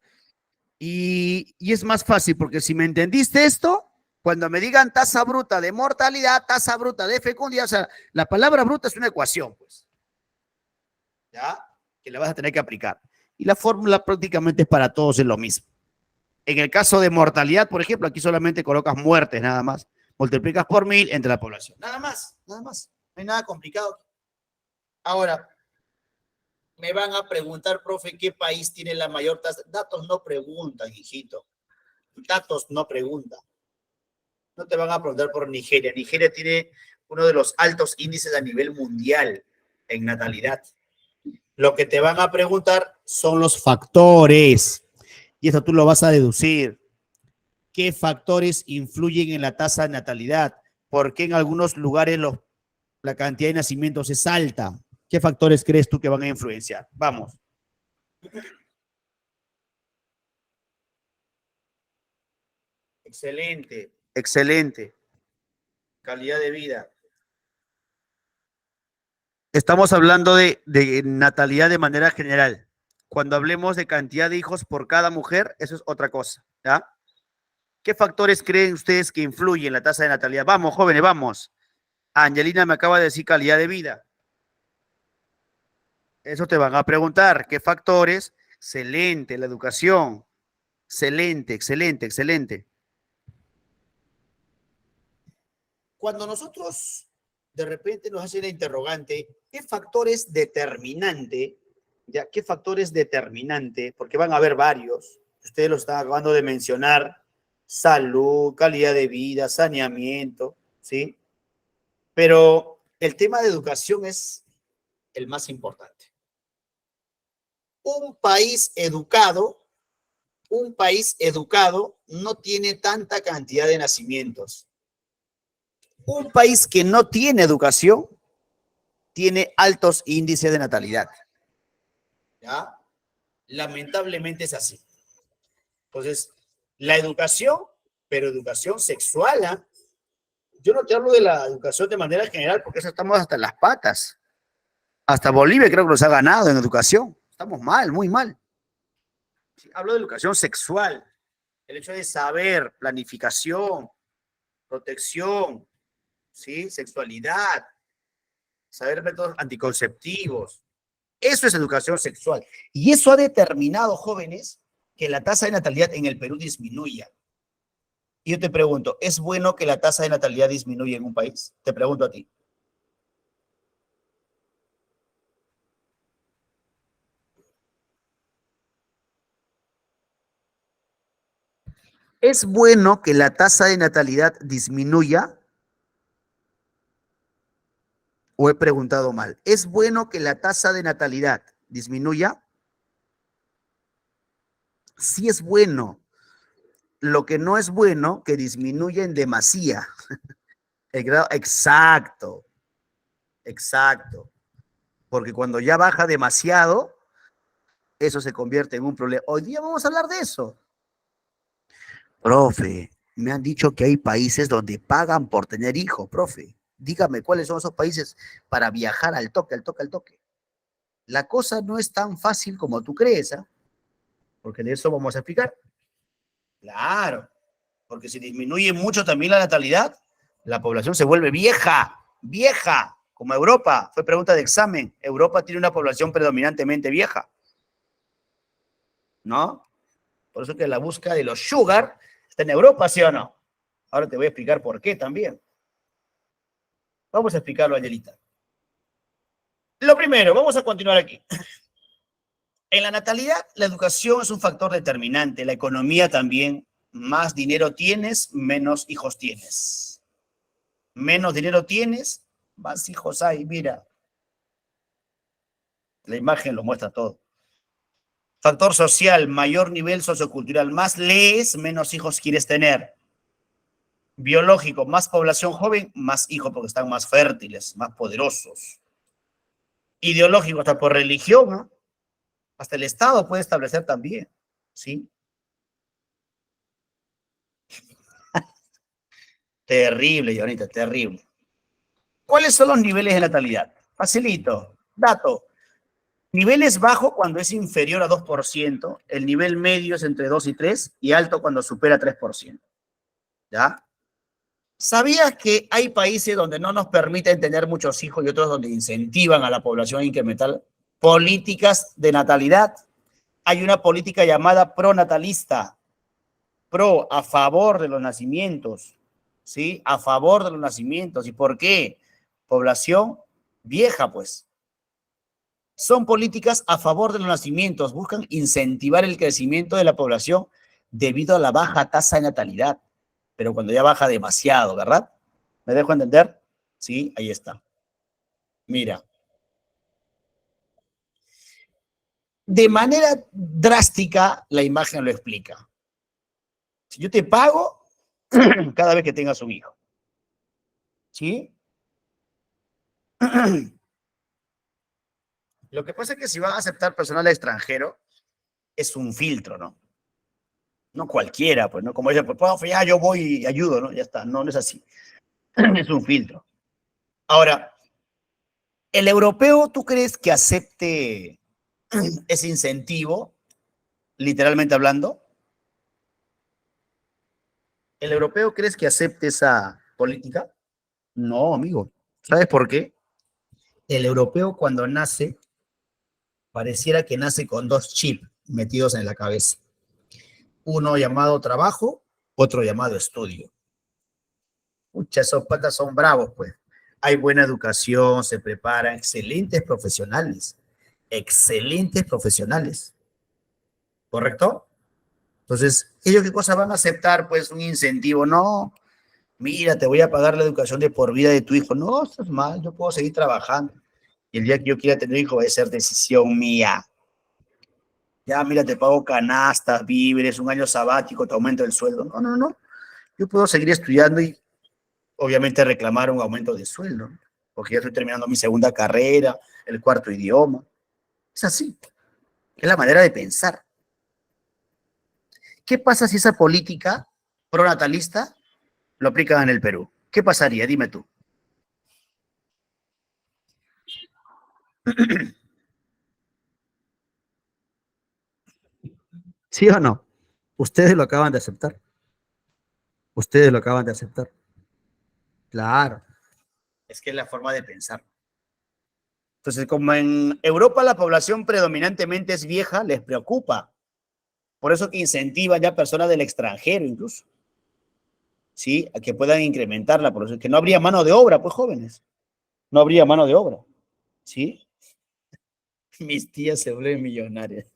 Y es más fácil porque si me entendiste esto, cuando me digan tasa bruta de mortalidad, tasa bruta de fecundidad, o sea, la palabra bruta es una ecuación, pues. ¿Ya? Que la vas a tener que aplicar. Y la fórmula prácticamente es para todos es lo mismo. En el caso de mortalidad, por ejemplo, aquí solamente colocas muertes nada más. Multiplicas por 1000 entre la población. Nada más, nada más. No hay nada complicado. Ahora, me van a preguntar, profe, ¿qué país tiene la mayor tasa? Datos no preguntan, hijito. Datos no preguntan. No te van a preguntar por Nigeria. Nigeria tiene uno de los altos índices a nivel mundial en natalidad. Lo que te van a preguntar son los factores. Y eso tú lo vas a deducir. ¿Qué factores influyen en la tasa de natalidad? ¿Por qué en algunos lugares la cantidad de nacimientos es alta? ¿Qué factores crees tú que van a influenciar? Vamos. Excelente, excelente. Calidad de vida. Estamos hablando de natalidad de manera general. Cuando hablemos de cantidad de hijos por cada mujer, eso es otra cosa, ¿ya? ¿Qué factores creen ustedes que influyen en la tasa de natalidad? Vamos, jóvenes, vamos. Angelina me acaba de decir calidad de vida. Eso te van a preguntar. ¿Qué factores? Excelente, la educación. Excelente, excelente, excelente. Cuando nosotros de repente nos hacen la interrogante, ¿qué factor es determinante? ¿Ya? ¿Qué factor es determinante? Porque van a haber varios. Ustedes lo están acabando de mencionar. Salud, calidad de vida, saneamiento, ¿sí? Pero el tema de educación es el más importante. Un país educado no tiene tanta cantidad de nacimientos. Un país que no tiene educación tiene altos índices de natalidad. ¿Ya? Lamentablemente es así. Entonces, la educación, pero educación sexual, ¿eh? Yo no te hablo de la educación de manera general porque eso estamos hasta las patas. Hasta Bolivia creo que nos ha ganado en educación. Estamos mal, muy mal. Sí, hablo de educación sexual. El hecho de saber, planificación, protección, ¿sí? Sexualidad, saber métodos anticonceptivos. Eso es educación sexual. Y eso ha determinado, jóvenes, que la tasa de natalidad en el Perú disminuya. Y yo te pregunto, ¿es bueno que la tasa de natalidad disminuya en un país? Te pregunto a ti. ¿Es bueno que la tasa de natalidad disminuya? ¿O he preguntado mal? ¿Es bueno que la tasa de natalidad disminuya? Sí es bueno. Lo que no es bueno, que disminuya en demasía. El grado, exacto, exacto. Porque cuando ya baja demasiado, eso se convierte en un problema. Hoy día vamos a hablar de eso. Profe, me han dicho que hay países donde pagan por tener hijos, profe. Dígame cuáles son esos países para viajar al toque, al toque, al toque. La cosa no es tan fácil como tú crees, ¿eh? Porque de eso vamos a explicar. Claro, porque si disminuye mucho también la natalidad, la población se vuelve vieja, vieja, como Europa. Fue pregunta de examen. Europa tiene una población predominantemente vieja, ¿no? Por eso que la búsqueda de los sugar está en Europa, ¿sí o no? Ahora te voy a explicar por qué también. Vamos a explicarlo, Angelita. Lo primero, vamos a continuar aquí. En la natalidad, la educación es un factor determinante. La economía también. Más dinero tienes, menos hijos tienes.
Menos dinero tienes, más hijos hay. Mira, la imagen lo muestra todo. Factor social, mayor nivel sociocultural. Más lees, menos hijos quieres tener. Biológico, más población joven, más hijos porque están más fértiles, más poderosos. Ideológico, hasta por religión, ¿no? Hasta el Estado puede establecer también, ¿sí? Terrible, Jonita, terrible. ¿Cuáles son los niveles de natalidad? Facilito. Dato. Nivel es bajo cuando es inferior a 2%, el nivel medio es entre 2 y 3 y alto cuando supera 3%. ¿Ya? ¿Sabías que hay países donde no nos permiten tener muchos hijos y otros donde incentivan a la población a incrementar políticas de natalidad? Hay una política llamada pronatalista, a favor de los nacimientos, ¿sí? A favor de los nacimientos. ¿Y por qué? Población vieja, pues. Son políticas a favor de los nacimientos, buscan incentivar el crecimiento de la población debido a la baja tasa de natalidad, pero cuando ya baja demasiado, ¿verdad? ¿Me dejo entender? Sí, ahí está. Mira, de manera drástica la imagen lo explica. Si yo te pago cada vez que tengas un hijo, ¿sí? Lo que pasa es que si van a aceptar personal extranjero, es un filtro, ¿no? No cualquiera, pues, ¿no? Como dice, pues, ya yo voy y ayudo, ¿no? Ya está, no, no es así. Es un filtro. Ahora, ¿el europeo tú crees que acepte ese incentivo, literalmente hablando? ¿El europeo crees que acepte esa política? No, amigo. ¿Sabes por qué? El europeo cuando nace, pareciera que nace con dos chips metidos en la cabeza. Uno llamado trabajo, otro llamado estudio. Muchas esos patas son bravos, pues. Hay buena educación, se preparan excelentes profesionales. Excelentes profesionales. ¿Correcto? Entonces, ¿ellos qué cosa van a aceptar? Pues un incentivo. No, mira, te voy a pagar la educación de por vida de tu hijo. No, estás mal, yo puedo seguir trabajando. Y el día que yo quiera tener hijo va a ser decisión mía. Ya, mira, te pago canastas, víveres, un año sabático, te aumento el sueldo. No, no, no. Yo puedo seguir estudiando y obviamente reclamar un aumento de sueldo, ¿no? Porque ya estoy terminando mi segunda carrera, el cuarto idioma. Es así. Es la manera de pensar. ¿Qué pasa si esa política pronatalista lo aplican en el Perú? ¿Qué pasaría? Dime tú. ¿Sí o no? Ustedes lo acaban de aceptar. Ustedes lo acaban de aceptar. Claro. Es que es la forma de pensar. Entonces, como en Europa la población predominantemente es vieja, les preocupa. Por eso que incentivan ya personas del extranjero incluso, ¿sí? A que puedan incrementar la población, que no habría mano de obra, pues jóvenes. No habría mano de obra, ¿sí? Mis tías se vuelven millonarias.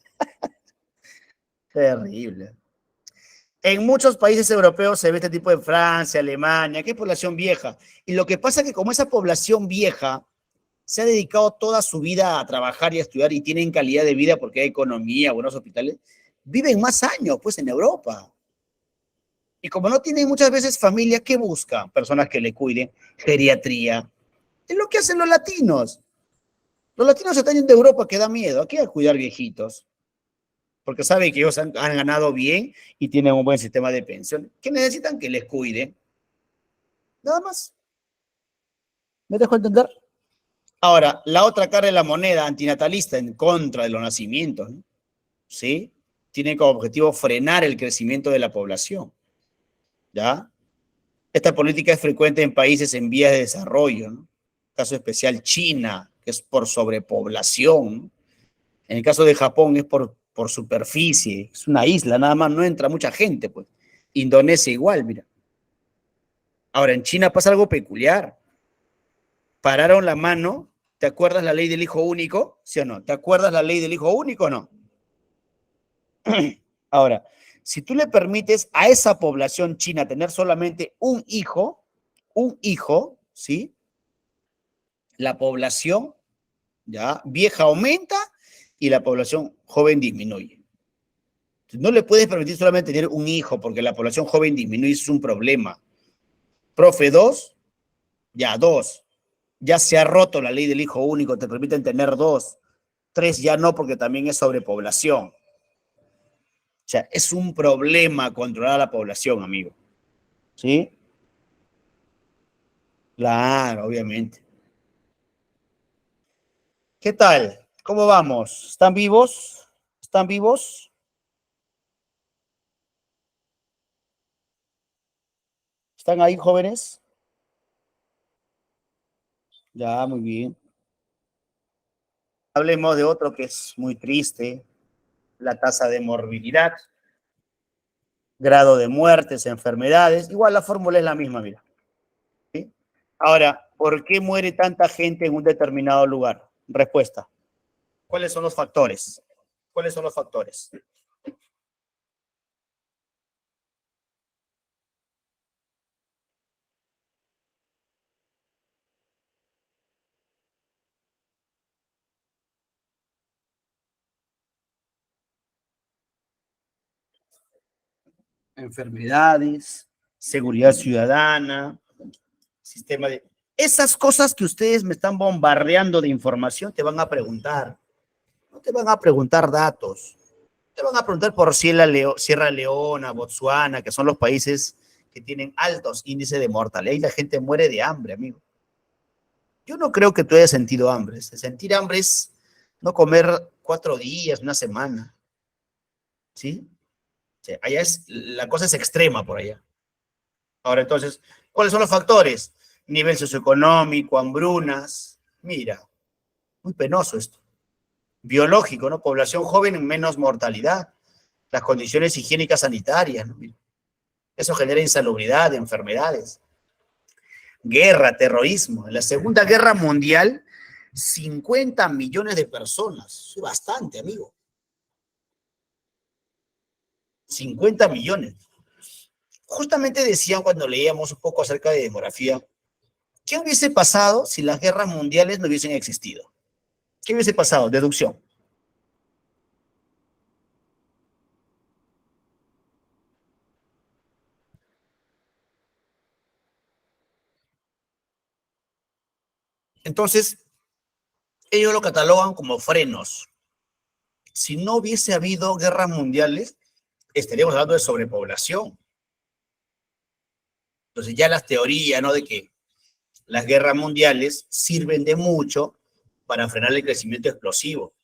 Terrible. En muchos países europeos se ve este tipo de Francia, Alemania, que es población vieja. Y lo que pasa es que como esa población vieja se ha dedicado toda su vida a trabajar y a estudiar y tienen calidad de vida porque hay economía, buenos hospitales, viven más años, pues, en Europa. Y como no tienen muchas veces familia, ¿qué buscan? Personas que le cuiden, geriatría. Es lo que hacen los latinos. Los latinos se están yendo de Europa, que da miedo. ¿A qué a cuidar viejitos? Porque saben que ellos han ganado bien y tienen un buen sistema de pensión. ¿Qué necesitan? Que les cuiden. Nada más. ¿Me dejo entender? Ahora, la otra cara de la moneda antinatalista en contra de los nacimientos, ¿no? ¿Sí? Tiene como objetivo frenar el crecimiento de la población. ¿Ya? Esta política es frecuente en países en vías de desarrollo, ¿no? Caso especial China, que es por sobrepoblación, ¿no? En el caso de Japón es por superficie, es una isla, nada más no entra mucha gente, pues. Indonesia igual, mira. Ahora, en China pasa algo peculiar. Pararon la mano, ¿te acuerdas la ley del hijo único? ¿Sí o no? ¿Te acuerdas la ley del hijo único o no? Ahora, si tú le permites a esa población china tener solamente un hijo, un hijo, ¿sí? La población ya vieja aumenta y la población joven disminuye. No le puedes permitir solamente tener un hijo porque la población joven disminuye, es un problema. Profe, dos, ya dos. Ya se ha roto la ley del hijo único, te permiten tener dos. Tres ya no porque también es sobrepoblación. O sea, es un problema controlar a la población, amigo. ¿Sí? Claro, obviamente. ¿Qué tal? ¿Cómo vamos? ¿Están vivos? ¿Están vivos? ¿Están ahí, jóvenes? Ya, muy bien. Hablemos de otro que es muy triste, la tasa de morbilidad, grado de muertes, enfermedades. Igual la fórmula es la misma, mira. ¿Sí? Ahora, ¿por qué muere tanta gente en un determinado lugar? Respuesta. ¿Cuáles son los factores? ¿Cuáles son los factores? Enfermedades, seguridad ciudadana, sistema de... Esas cosas que ustedes me están bombardeando de información te van a preguntar. No te van a preguntar datos. Te van a preguntar por Sierra Leona, Botsuana, que son los países que tienen altos índices de mortalidad y la gente muere de hambre, amigo. Yo no creo que tú hayas sentido hambre. Sentir hambre es no comer 4 días, una semana. ¿Sí? O sea, allá es, la cosa es extrema por allá. Ahora, entonces, ¿cuáles son los factores? Nivel socioeconómico, hambrunas. Mira, muy penoso esto. Biológico, ¿no? Población joven, menos mortalidad. Las condiciones higiénicas sanitarias, ¿no? Eso genera insalubridad, enfermedades. Guerra, terrorismo. En la Segunda Guerra Mundial, 50 millones de personas. Es bastante, amigo. 50 millones. Justamente decían cuando leíamos un poco acerca de demografía, ¿qué hubiese pasado si las guerras mundiales no hubiesen existido? ¿Qué hubiese pasado? Deducción. Entonces, ellos lo catalogan como frenos. Si no hubiese habido guerras mundiales, estaríamos hablando de sobrepoblación. Entonces, ya las teorías, ¿no? De que las guerras mundiales sirven de mucho para frenar el crecimiento explosivo.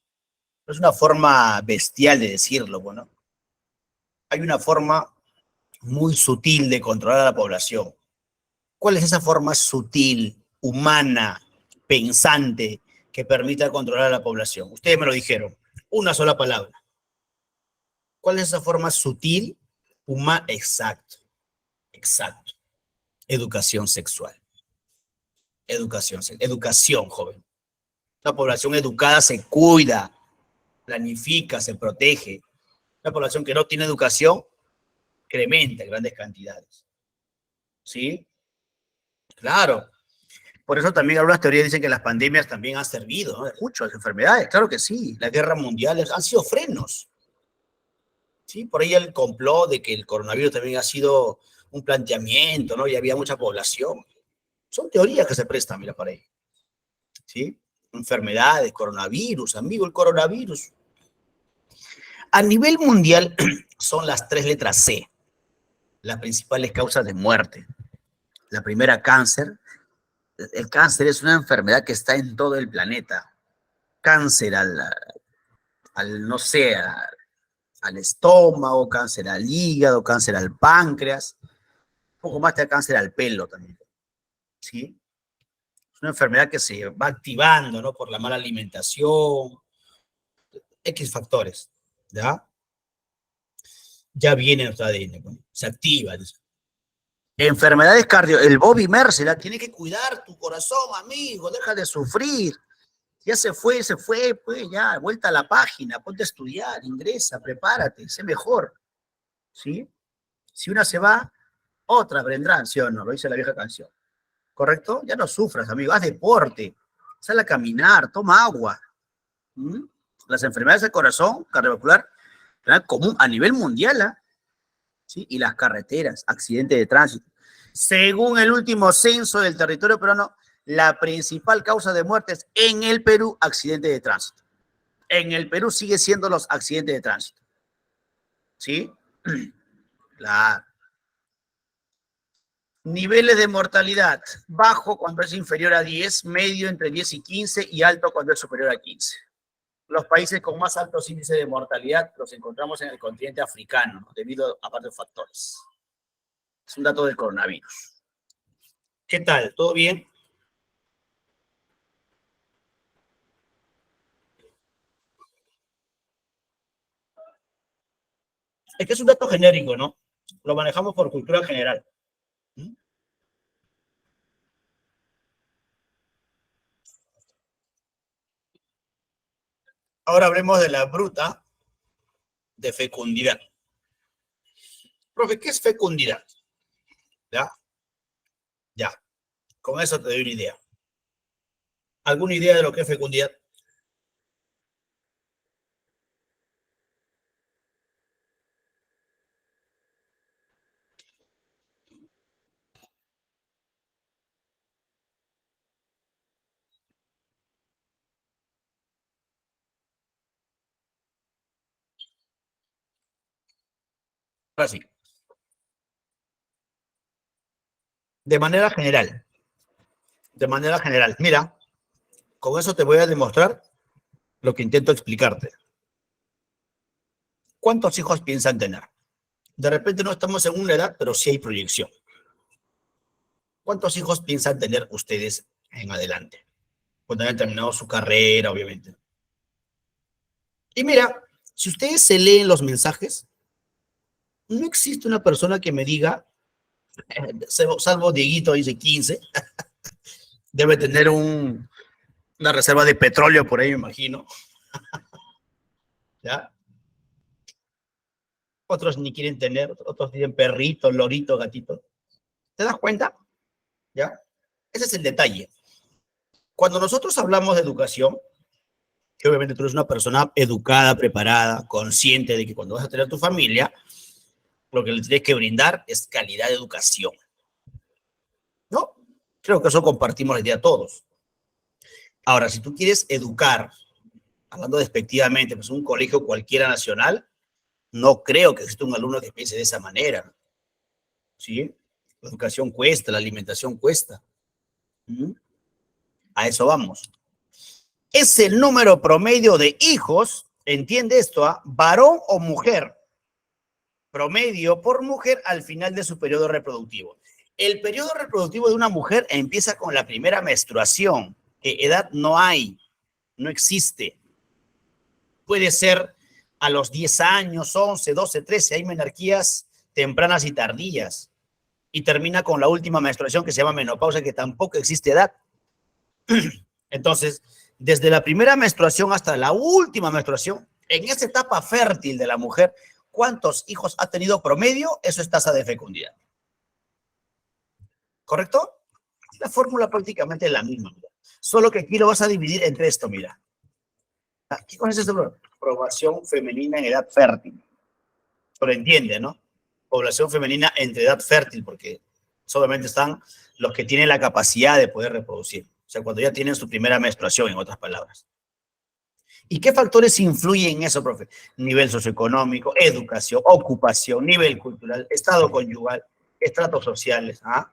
Es una forma bestial de decirlo, bueno. Hay una forma muy sutil de controlar a la población. ¿Cuál es esa forma sutil, humana, pensante, que permita controlar a la población? Ustedes me lo dijeron. Una sola palabra. ¿Cuál es esa forma sutil, humana? Exacto, exacto. Educación sexual. Educación, joven. La población educada se cuida, planifica, se protege. La población que no tiene educación incrementa en grandes cantidades. ¿Sí? Claro. Por eso también algunas teorías dicen que las pandemias también han servido, ¿no? Mucho, las enfermedades, claro que sí. Las guerras mundiales han sido frenos. ¿Sí? Por ahí el complot de que el coronavirus también ha sido un planteamiento, ¿no? Y había mucha población. Son teorías que se prestan, mira, para ahí. ¿Sí? Enfermedades, coronavirus, amigo, el coronavirus. A nivel mundial son las 3 letras C, las principales causas de muerte. La primera, cáncer. El cáncer es una enfermedad que está en todo el planeta. Cáncer no sé, al estómago, cáncer al hígado, cáncer al páncreas, un poco más te da cáncer al pelo también. ¿Sí? Es una enfermedad que se va activando, ¿no? Por la mala alimentación, X factores, ¿ya? Ya viene nuestro ADN, ¿no? Se activa. Enfermedades cardio, el Bobby Mercer, tiene que cuidar tu corazón, amigo, deja de sufrir. Ya se fue, pues ya, vuelta a la página, ponte a estudiar, ingresa, prepárate, sé mejor, ¿sí? Si una se va, otra vendrán, ¿sí o no? Lo dice la vieja canción. ¿correcto? Ya no sufras, amigo, haz deporte, sal a caminar, toma agua. ¿Mm? Las enfermedades del corazón, cardiovascular, ¿verdad? Común a nivel mundial, ¿ah? ¿Sí? Y las carreteras, accidentes de tránsito. Según el último censo del territorio peruano, la principal causa de muertes en el Perú, accidentes de tránsito. En el Perú sigue siendo los accidentes de tránsito. ¿Sí? Claro. Niveles de mortalidad, bajo cuando es inferior a 10, medio entre 10 y 15 y alto cuando es superior a 15. Los países con más altos índices de mortalidad los encontramos en el continente africano, ¿no? Debido a varios factores. Es un dato del coronavirus. ¿Qué tal? ¿Todo bien? Es que es un dato genérico, ¿no? Lo manejamos por cultura general. ¿Mm? Ahora hablemos de la bruta de fecundidad. Profe, ¿qué es fecundidad? ¿Ya? Ya. Con eso te doy una idea. ¿Alguna idea de lo que es fecundidad? Así. De manera general. De manera general. Mira, con eso te voy a demostrar lo que intento explicarte. ¿Cuántos hijos piensan tener? De repente no estamos en una edad, pero sí hay proyección. ¿Cuántos hijos piensan tener ustedes en adelante? Cuando hayan terminado su carrera, obviamente. Y mira, si ustedes se leen los mensajes, no existe una persona que me diga, salvo Dieguito, dice 15, debe tener una reserva de petróleo por ahí, me imagino. ¿Ya? Otros ni quieren tener, otros tienen perrito, lorito, gatito. ¿Te das cuenta? ¿Ya? Ese es el detalle. Cuando nosotros hablamos de educación, que obviamente tú eres una persona educada, preparada, consciente de que cuando vas a tener tu familia, lo que le tienes que brindar es calidad de educación, ¿no? Creo que eso compartimos la idea todos. Ahora, si tú quieres educar, hablando despectivamente, pues un colegio cualquiera nacional, no creo que exista un alumno que piense de esa manera, ¿sí? La educación cuesta, la alimentación cuesta. ¿Mm? A eso vamos. Es el número promedio de hijos, entiende esto, ¿ah? Varón o mujer, promedio por mujer al final de su periodo reproductivo. El periodo reproductivo de una mujer empieza con la primera menstruación, que edad no hay, no existe. Puede ser a los 10 años, 11, 12, 13, hay menarquías tempranas y tardías. Y termina con la última menstruación que se llama menopausia, que tampoco existe edad. Entonces, desde la primera menstruación hasta la última menstruación, en esa etapa fértil de la mujer, ¿cuántos hijos ha tenido promedio? Eso es tasa de fecundidad. ¿Correcto? La fórmula prácticamente es la misma. Mira. Solo que aquí lo vas a dividir entre esto, mira. ¿Qué cosa es esto? Población femenina en edad fértil. Pero entiende, ¿no? Población femenina entre edad fértil, porque solamente están los que tienen la capacidad de poder reproducir. O sea, cuando ya tienen su primera menstruación, en otras palabras. ¿Y qué factores influyen en eso, profe? Nivel socioeconómico, educación, ocupación, nivel cultural, estado conyugal, estratos sociales. ¿Ah?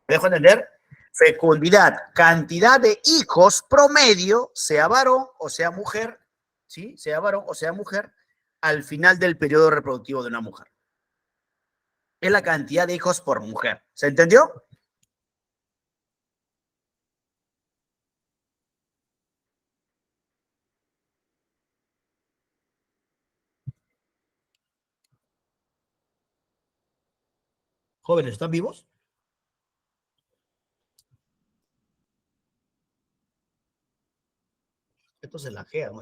¿Me dejo entender? Fecundidad, cantidad de hijos promedio, sea varón o sea mujer, ¿sí? Sea varón o sea mujer, al final del periodo reproductivo de una mujer. Es la cantidad de hijos por mujer. ¿Se entendió? Jóvenes, ¿están vivos? Esto se lajea, ¿no?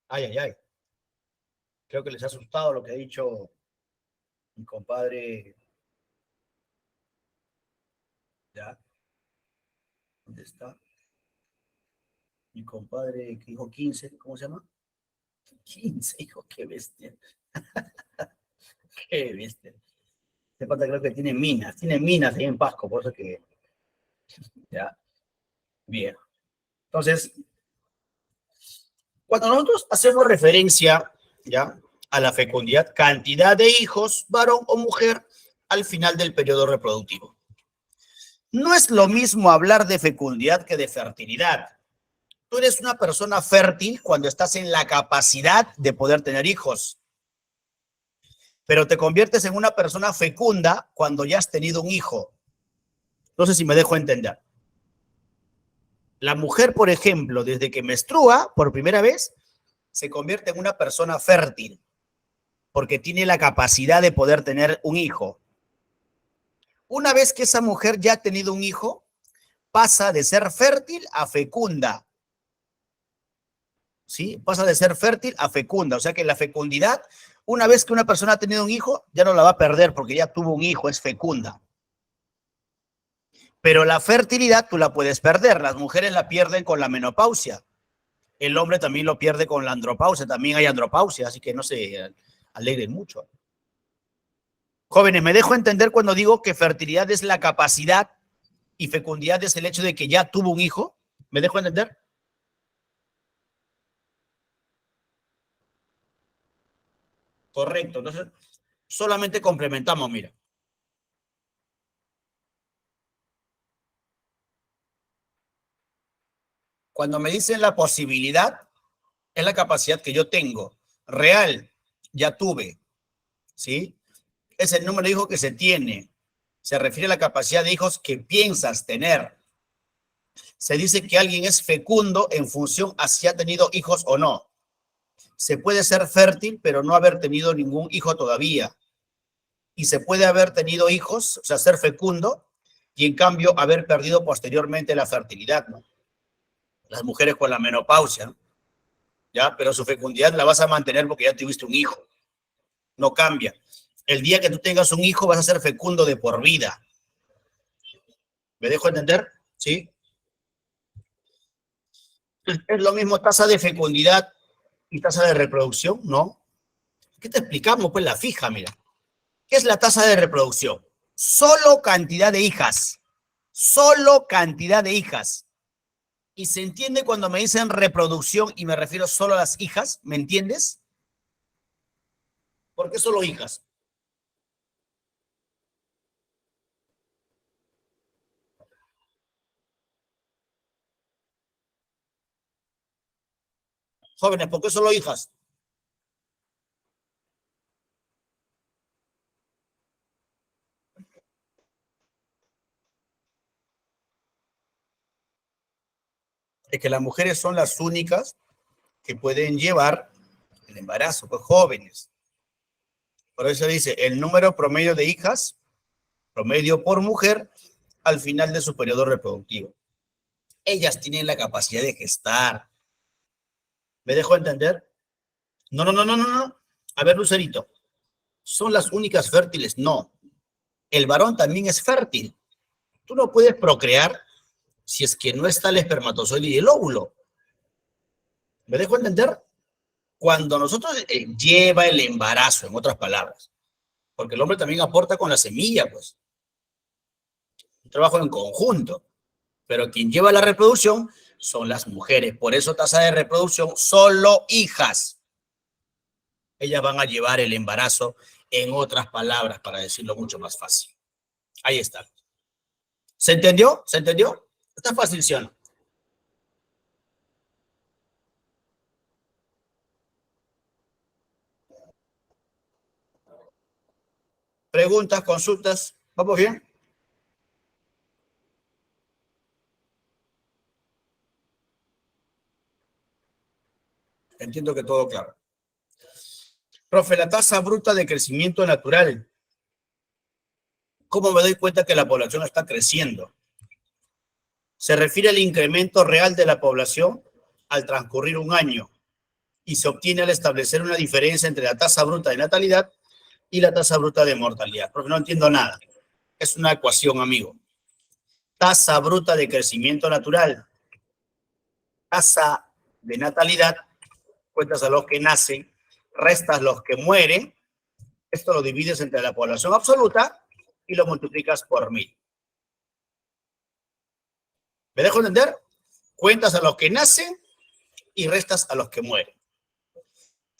Ay, ay, ay. Creo que les ha asustado lo que ha dicho mi compadre ¿Ya? ¿Dónde está? Mi compadre que dijo 15, ¿cómo se llama? 15, hijo, qué bestia. Qué bestia. Este pata creo que tiene minas ahí en Pasco, por eso que, ya, bien. Entonces, cuando nosotros hacemos referencia, ya, a la fecundidad, cantidad de hijos, varón o mujer, al final del periodo reproductivo. No es lo mismo hablar de fecundidad que de fertilidad. Tú eres una persona fértil cuando estás en la capacidad de poder tener hijos, pero te conviertes en una persona fecunda cuando ya has tenido un hijo. No sé si me dejo entender. La mujer, por ejemplo, desde que menstrua por primera vez, se convierte en una persona fértil porque tiene la capacidad de poder tener un hijo. Una vez que esa mujer ya ha tenido un hijo, pasa de ser fértil a fecunda. ¿Sí? Pasa de ser fértil a fecunda. O sea que la fecundidad, una vez que una persona ha tenido un hijo, ya no la va a perder porque ya tuvo un hijo, es fecunda. Pero la fertilidad tú la puedes perder. Las mujeres la pierden con la menopausia. El hombre también lo pierde con la andropausia. También hay andropausia, así que no se alegren mucho. Jóvenes, me dejo entender cuando digo que fertilidad es la capacidad y fecundidad es el hecho de que ya tuvo un hijo. ¿Me dejo entender? Correcto. Entonces, solamente complementamos, mira. Cuando me dicen la posibilidad, es la capacidad que yo tengo. Real, ya tuve, ¿sí? Es el número de hijos que se tiene. Se refiere a la capacidad de hijos que piensas tener. Se dice que alguien es fecundo en función a si ha tenido hijos o no. Se puede ser fértil, pero no haber tenido ningún hijo todavía. Y se puede haber tenido hijos, o sea, ser fecundo, y en cambio haber perdido posteriormente la fertilidad, ¿no? Las mujeres con la menopausia, ¿no? ¿Ya? Pero su fecundidad la vas a mantener porque ya tuviste un hijo. No cambia. El día que tú tengas un hijo vas a ser fecundo de por vida. ¿Me dejo entender? ¿Sí? Es lo mismo tasa de fecundidad y tasa de reproducción, ¿no? ¿Qué te explicamos? Pues la fija, mira. ¿Qué es la tasa de reproducción? Solo cantidad de hijas. Solo cantidad de hijas. Y se entiende cuando me dicen reproducción y me refiero solo a las hijas, ¿me entiendes? ¿Por qué solo hijas? Jóvenes, ¿por qué solo hijas? Es que las mujeres son las únicas que pueden llevar el embarazo, pues jóvenes. Por eso dice, el número promedio de hijas, promedio por mujer, al final de su periodo reproductivo. Ellas tienen la capacidad de gestar. ¿Me dejo entender? No, no, no, no, no, no. A ver, Lucerito, ¿son las únicas fértiles? No. El varón también es fértil. Tú no puedes procrear si es que no está el espermatozoide y el óvulo. ¿Me dejo entender? Cuando nosotros lleva el embarazo, en otras palabras, porque el hombre también aporta con la semilla, pues, un trabajo en conjunto, pero quien lleva la reproducción son las mujeres, por eso tasa de reproducción, solo hijas. Ellas van a llevar el embarazo, en otras palabras, para decirlo mucho más fácil. Ahí está. ¿Se entendió? ¿Se entendió? Está fácil, ¿sí o no? Preguntas, consultas, ¿vamos bien? Entiendo que todo claro. Profe, la tasa bruta de crecimiento natural. ¿Cómo me doy cuenta que la población está creciendo? Se refiere al incremento real de la población al transcurrir un año y se obtiene al establecer una diferencia entre la tasa bruta de natalidad y la tasa bruta de mortalidad. Porque no entiendo nada. Es una ecuación, amigo. tasa bruta de crecimiento natural, tasa de natalidad, cuentas a los que nacen, restas los que mueren, esto lo divides entre la población absoluta y lo multiplicas por 1000. ¿Me dejo entender? Cuentas a los que nacen y restas a los que mueren.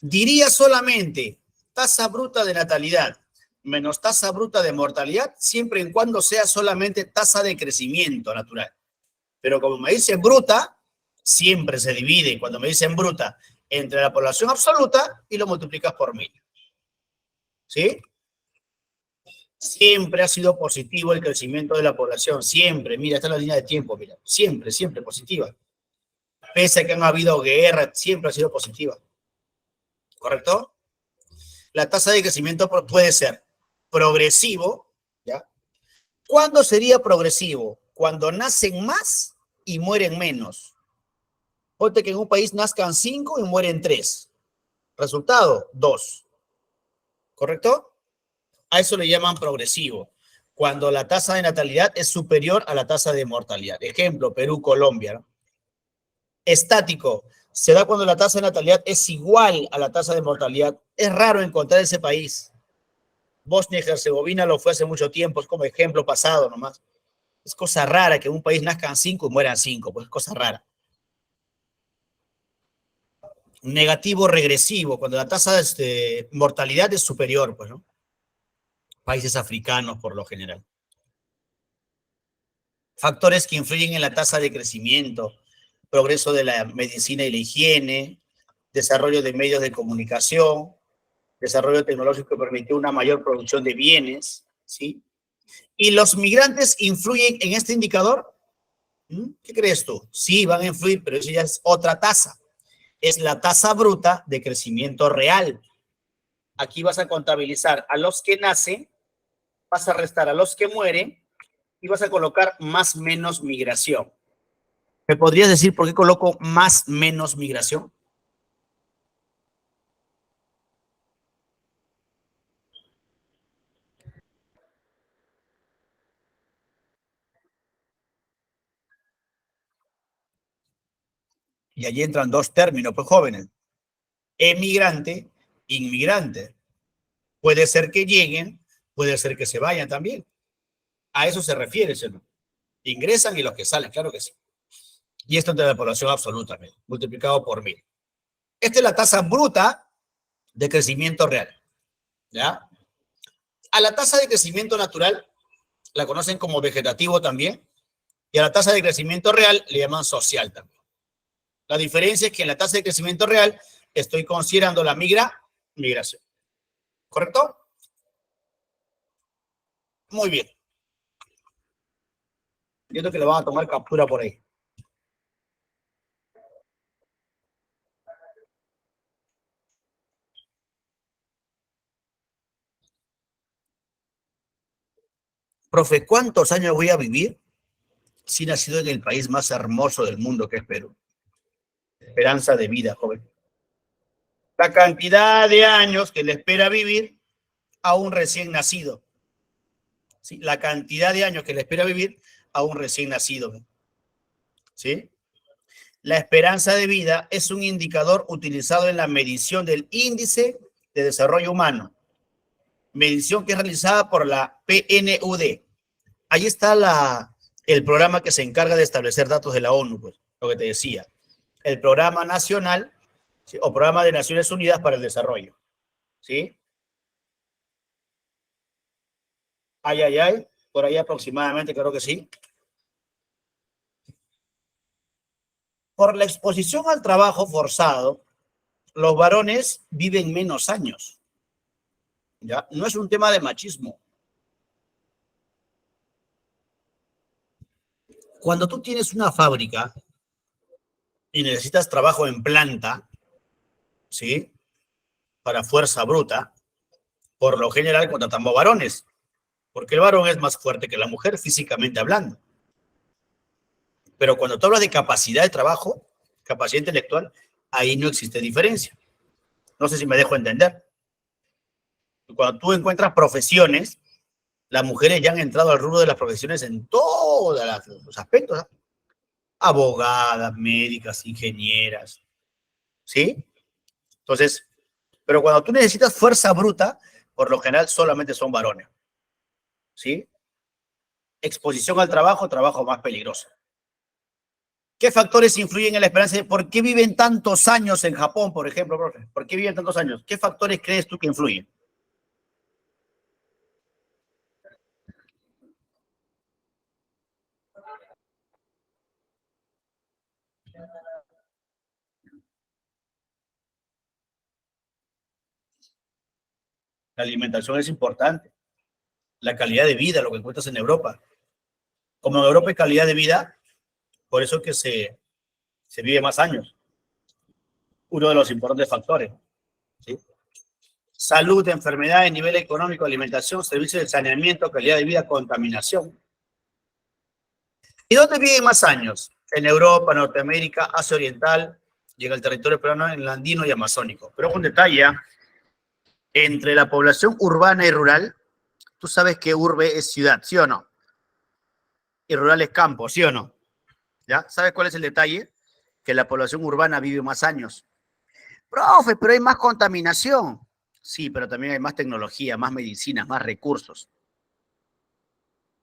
Diría solamente tasa bruta de natalidad menos tasa bruta de mortalidad, siempre y cuando sea solamente tasa de crecimiento natural. Pero como me dicen bruta, siempre se divide, cuando me dicen bruta, entre la población absoluta y lo multiplicas por 1000. ¿Sí? Siempre ha sido positivo el crecimiento de la población, siempre. Mira, está en la línea de tiempo, mira. Siempre, siempre positiva. Pese a que han habido guerras, siempre ha sido positiva. ¿Correcto? La tasa de crecimiento puede ser progresivo, ¿ya? ¿Cuándo sería progresivo? Cuando nacen más y mueren menos. Ponte que en un país nazcan 5 y mueren 3. Resultado, 2. ¿Correcto? A eso le llaman progresivo. Cuando la tasa de natalidad es superior a la tasa de mortalidad. Ejemplo, Perú, Colombia, ¿no? Estático. Se da cuando la tasa de natalidad es igual a la tasa de mortalidad. Es raro encontrar ese país. Bosnia y Herzegovina lo fue hace mucho tiempo, es como ejemplo pasado nomás. Es cosa rara que en un país nazcan 5 y mueran 5, pues es cosa rara. Negativo regresivo, cuando la tasa de mortalidad es superior, pues, ¿no? Países africanos por lo general. Factores que influyen en la tasa de crecimiento, progreso de la medicina y la higiene, desarrollo de medios de comunicación, desarrollo tecnológico que permitió una mayor producción de bienes, ¿sí? ¿Y los migrantes influyen en este indicador? ¿Qué crees tú? Sí, van a influir, pero eso ya es otra tasa. Es la tasa bruta de crecimiento real. Aquí vas a contabilizar a los que nacen, vas a restar a los que mueren y vas a colocar más menos migración. ¿Me podrías decir por qué coloco más menos migración? Y allí entran dos términos, pues jóvenes. Emigrante, inmigrante. Puede ser que lleguen, puede ser que se vayan también. A eso se refiere, ¿no? Ingresan y los que salen, claro que sí. Y esto entre la población absoluta, multiplicado por 1000. Esta es la tasa bruta de crecimiento real, ¿ya? A la tasa de crecimiento natural la conocen como vegetativo también, y a la tasa de crecimiento real le llaman social también. La diferencia es que en la tasa de crecimiento real estoy considerando la migración. ¿Correcto? Muy bien. Yo creo que le van a tomar captura por ahí. Profe, ¿cuántos años voy a vivir si he nacido en el país más hermoso del mundo que es Perú? Esperanza de vida, joven. La cantidad de años que le espera vivir a un recién nacido. ¿Sí? La cantidad de años que le espera vivir a un recién nacido. ¿Sí? La esperanza de vida es un indicador utilizado en la medición del índice de desarrollo humano. Medición que es realizada por la PNUD. Ahí está el programa que se encarga de establecer datos de la ONU, pues, lo que te decía. El Programa Nacional, ¿sí? O Programa de Naciones Unidas para el Desarrollo. ¿Sí? Ay, por ahí aproximadamente, creo que sí. Por la exposición al trabajo forzado, los varones viven menos años. ¿Ya? No es un tema de machismo. Cuando tú tienes una fábrica y necesitas trabajo en planta, ¿sí? Para fuerza bruta, por lo general contratamos varones, porque el varón es más fuerte que la mujer físicamente hablando. Pero cuando tú hablas de capacidad de trabajo, capacidad intelectual, ahí no existe diferencia. No sé si me dejo entender. Cuando tú encuentras profesiones, Las mujeres ya han entrado al rubro de las profesiones en todos los aspectos, ¿no? Abogadas, médicas, ingenieras, ¿sí? Entonces, pero cuando tú necesitas fuerza bruta, por lo general solamente son varones, ¿sí? Exposición al trabajo, trabajo más peligroso. ¿Qué factores influyen en la esperanza? ¿Por qué viven tantos años en Japón, por ejemplo, profe? ¿Por qué viven tantos años? ¿Qué factores crees tú que influyen? La alimentación es importante, la calidad de vida, lo que encuentras en Europa. Como en Europa hay calidad de vida, por eso es que se vive más años. Uno de los importantes factores, ¿sí? Salud, enfermedades, nivel económico, alimentación, servicios de saneamiento, calidad de vida, contaminación. ¿Y dónde viven más años? En Europa, Norteamérica, Asia Oriental y en el territorio peruano, en el andino y amazónico. Pero con detalle, entre la población urbana y rural, tú sabes que urbe es ciudad, ¿sí o no? Y rural es campo, ¿sí o no? ¿Ya? ¿Sabes cuál es el detalle? Que la población urbana vive más años. Profe, pero hay más contaminación. Sí, pero también hay más tecnología, más medicinas, más recursos.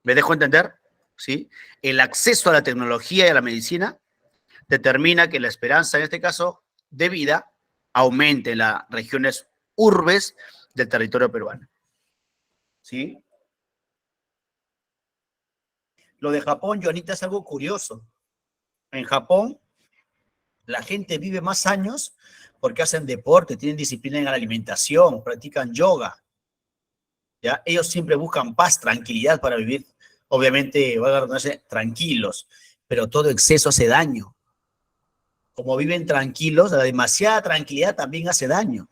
¿Me dejo entender? ¿Sí? El acceso a la tecnología y a la medicina determina que la esperanza, en este caso, de vida, aumente en las regiones urbes del territorio peruano. ¿Sí? Lo de Japón, Joanita, es algo curioso. En Japón, la gente vive más años porque hacen deporte, tienen disciplina en la alimentación, practican yoga. ¿Ya? Ellos siempre buscan paz, tranquilidad para vivir, obviamente, voy a redundancia, tranquilos, pero todo exceso hace daño. Como viven tranquilos, la demasiada tranquilidad también hace daño.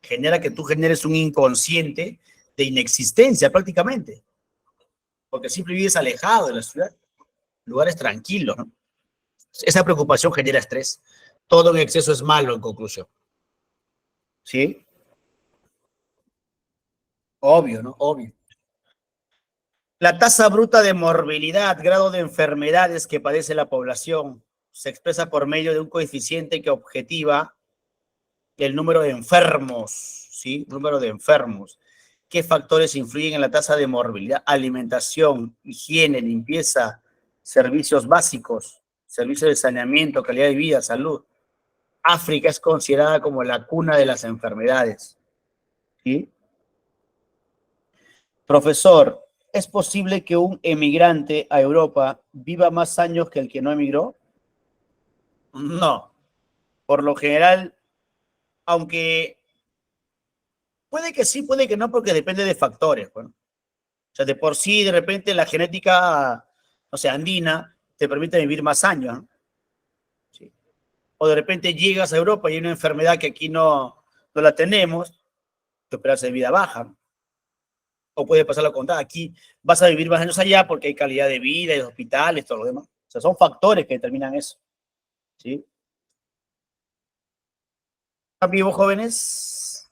Genera que tú generes un inconsciente de inexistencia prácticamente, porque siempre vives alejado de la ciudad, lugares tranquilos, ¿no? Esa preocupación genera estrés. Todo en exceso es malo en conclusión. ¿Sí? Obvio, ¿no? Obvio. La tasa bruta de morbilidad, grado de enfermedades que padece la población, se expresa por medio de un coeficiente que objetiva el número de enfermos, ¿sí? Número de enfermos. ¿Qué factores influyen en la tasa de morbilidad? Alimentación, higiene, limpieza, servicios básicos, servicios de saneamiento, calidad de vida, salud. África es considerada como la cuna de las enfermedades, ¿sí? Profesor, ¿es posible que un emigrante a Europa viva más años que el que no emigró? No. Por lo general, aunque puede que sí, puede que no, porque depende de factores. Bueno. O sea, de por sí, de repente, la genética, o sea, andina, te permite vivir más años, ¿no? Sí. O de repente llegas a Europa y hay una enfermedad que aquí no la tenemos, tu esperanza de vida baja, ¿no? O puede pasar lo contrario, aquí vas a vivir más años allá porque hay calidad de vida, hay hospitales, todo lo demás. O sea, son factores que determinan eso, ¿sí? ¿Están vivos, jóvenes?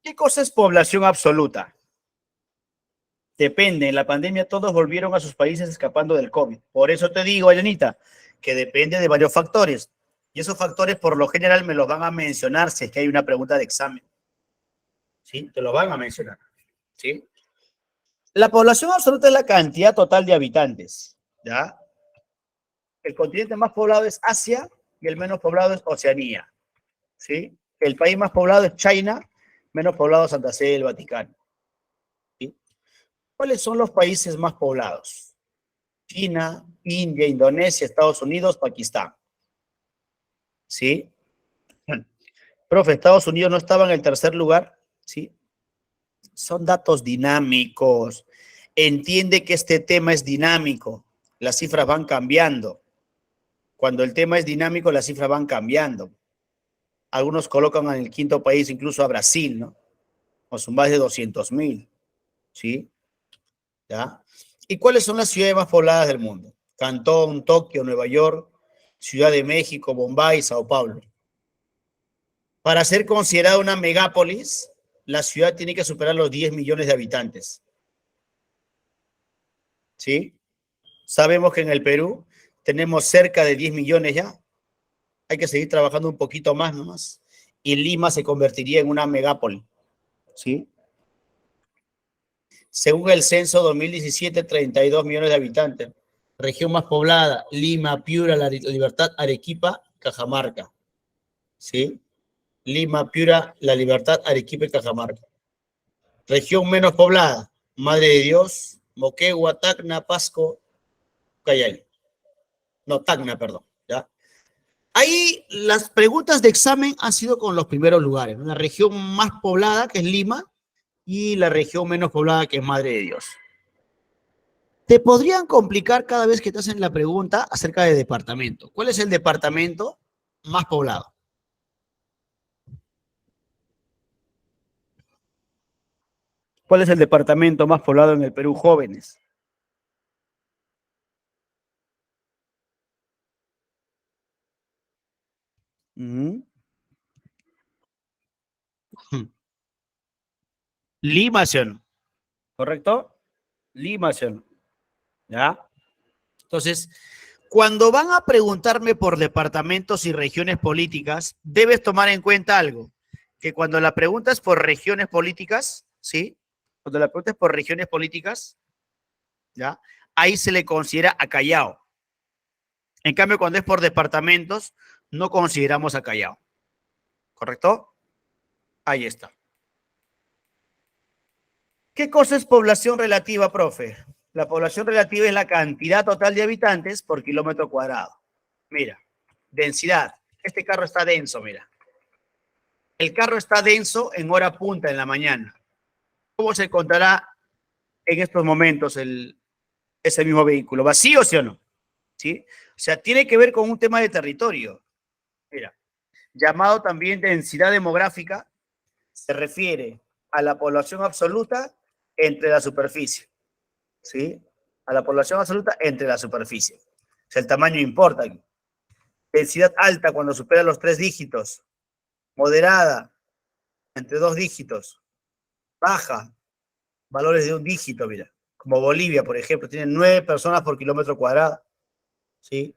¿Qué cosa es población absoluta? Depende, en la pandemia todos volvieron a sus países escapando del COVID. Por eso te digo, Ayanita, que depende de varios factores. Y esos factores por lo general me los van a mencionar si es que hay una pregunta de examen. ¿Sí? Te lo van a mencionar. ¿Sí? La población absoluta es la cantidad total de habitantes. ¿Ya? El continente más poblado es Asia y el menos poblado es Oceanía. ¿Sí? El país más poblado es China, menos poblado Santa Sede, el Vaticano. ¿Sí? ¿Cuáles son los países más poblados? China, India, Indonesia, Estados Unidos, Pakistán. ¿Sí? Profe, Estados Unidos no estaba en el tercer lugar. ¿Sí? Son datos dinámicos. Entiende que este tema es dinámico. Las cifras van cambiando. Cuando el tema es dinámico, las cifras van cambiando. Algunos colocan en el quinto país incluso a Brasil, ¿no? Con sus más de 200,000. ¿Sí? ¿Ya? ¿Y cuáles son las ciudades más pobladas del mundo? Cantón, Tokio, Nueva York, Ciudad de México, Bombay, Sao Paulo. Para ser considerada una megápolis, la ciudad tiene que superar los 10 millones de habitantes. ¿Sí? Sabemos que en el Perú tenemos cerca de 10 millones ya. Hay que seguir trabajando un poquito más nomás. Y Lima se convertiría en una megápoli. ¿Sí? Según el censo 2017, 32 millones de habitantes. Región más poblada, Lima, Piura, La Libertad, Arequipa, Cajamarca. ¿Sí? Lima, Piura, La Libertad, Arequipa y Cajamarca. Región menos poblada, Madre de Dios, Moquegua, Tacna, Pasco, Cayali. No, Tacna, perdón. ¿Ya? Ahí las preguntas de examen han sido con los primeros lugares. La región más poblada, que es Lima, y la región menos poblada, que es Madre de Dios. Te podrían complicar cada vez que te hacen la pregunta acerca de departamento. ¿Cuál es el departamento más poblado? ¿Cuál es el departamento más poblado en el Perú, jóvenes? Lima, ¿sí o no? ¿Correcto? Lima, ¿sí o no? ¿Ya? Entonces, cuando van a preguntarme por departamentos y regiones políticas, debes tomar en cuenta algo, que cuando la pregunta es por regiones políticas, ¿sí? Cuando la pregunta es por regiones políticas, ¿ya? Ahí se le considera a Callao. En cambio, cuando es por departamentos, no consideramos a Callao. ¿Correcto? Ahí está. ¿Qué cosa es población relativa, profe? La población relativa es la cantidad total de habitantes por kilómetro cuadrado. Mira, densidad. Este carro está denso, mira. El carro está denso en hora punta en la mañana. ¿Cómo se encontrará en estos momentos ese mismo vehículo? ¿Vacío, sí o no? ¿Sí? O sea, tiene que ver con un tema de territorio. Mira, llamado también densidad demográfica, se refiere a la población absoluta entre la superficie. ¿Sí? A la población absoluta entre la superficie. O sea, el tamaño importa aquí. Densidad alta cuando supera los 3 dígitos. Moderada, entre 2 dígitos. Baja, valores de 1 dígito, mira. Como Bolivia, por ejemplo, tiene 9 personas por kilómetro cuadrado. ¿Sí?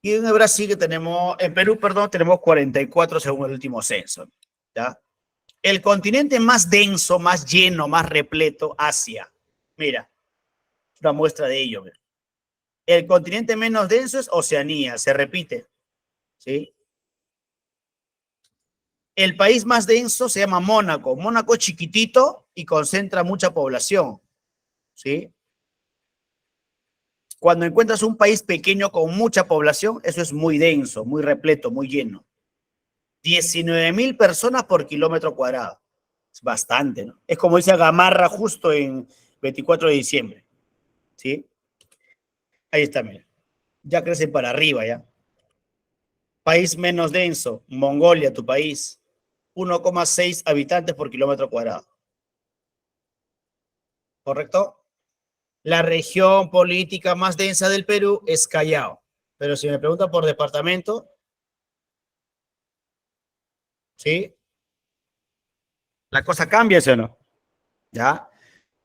Y en Brasil que tenemos, en Perú, perdón, tenemos 44 según el último censo. ¿Ya? El continente más denso, más lleno, más repleto, Asia. Mira, una muestra de ello. Mira. El continente menos denso es Oceanía, se repite. ¿Sí? El país más denso se llama Mónaco. Mónaco es chiquitito y concentra mucha población. ¿Sí? Cuando encuentras un país pequeño con mucha población, eso es muy denso, muy repleto, muy lleno. 19.000 personas por kilómetro cuadrado. Es bastante, ¿no? Es como dice Gamarra justo en 24 de diciembre. ¿Sí? Ahí está, mira. Ya crecen para arriba, ya. País menos denso, Mongolia, tu país. 1,6 habitantes por kilómetro cuadrado. ¿Correcto? La región política más densa del Perú es Callao. Pero si me preguntan por departamento, ¿sí? La cosa cambia, ¿sí o no? ¿Ya?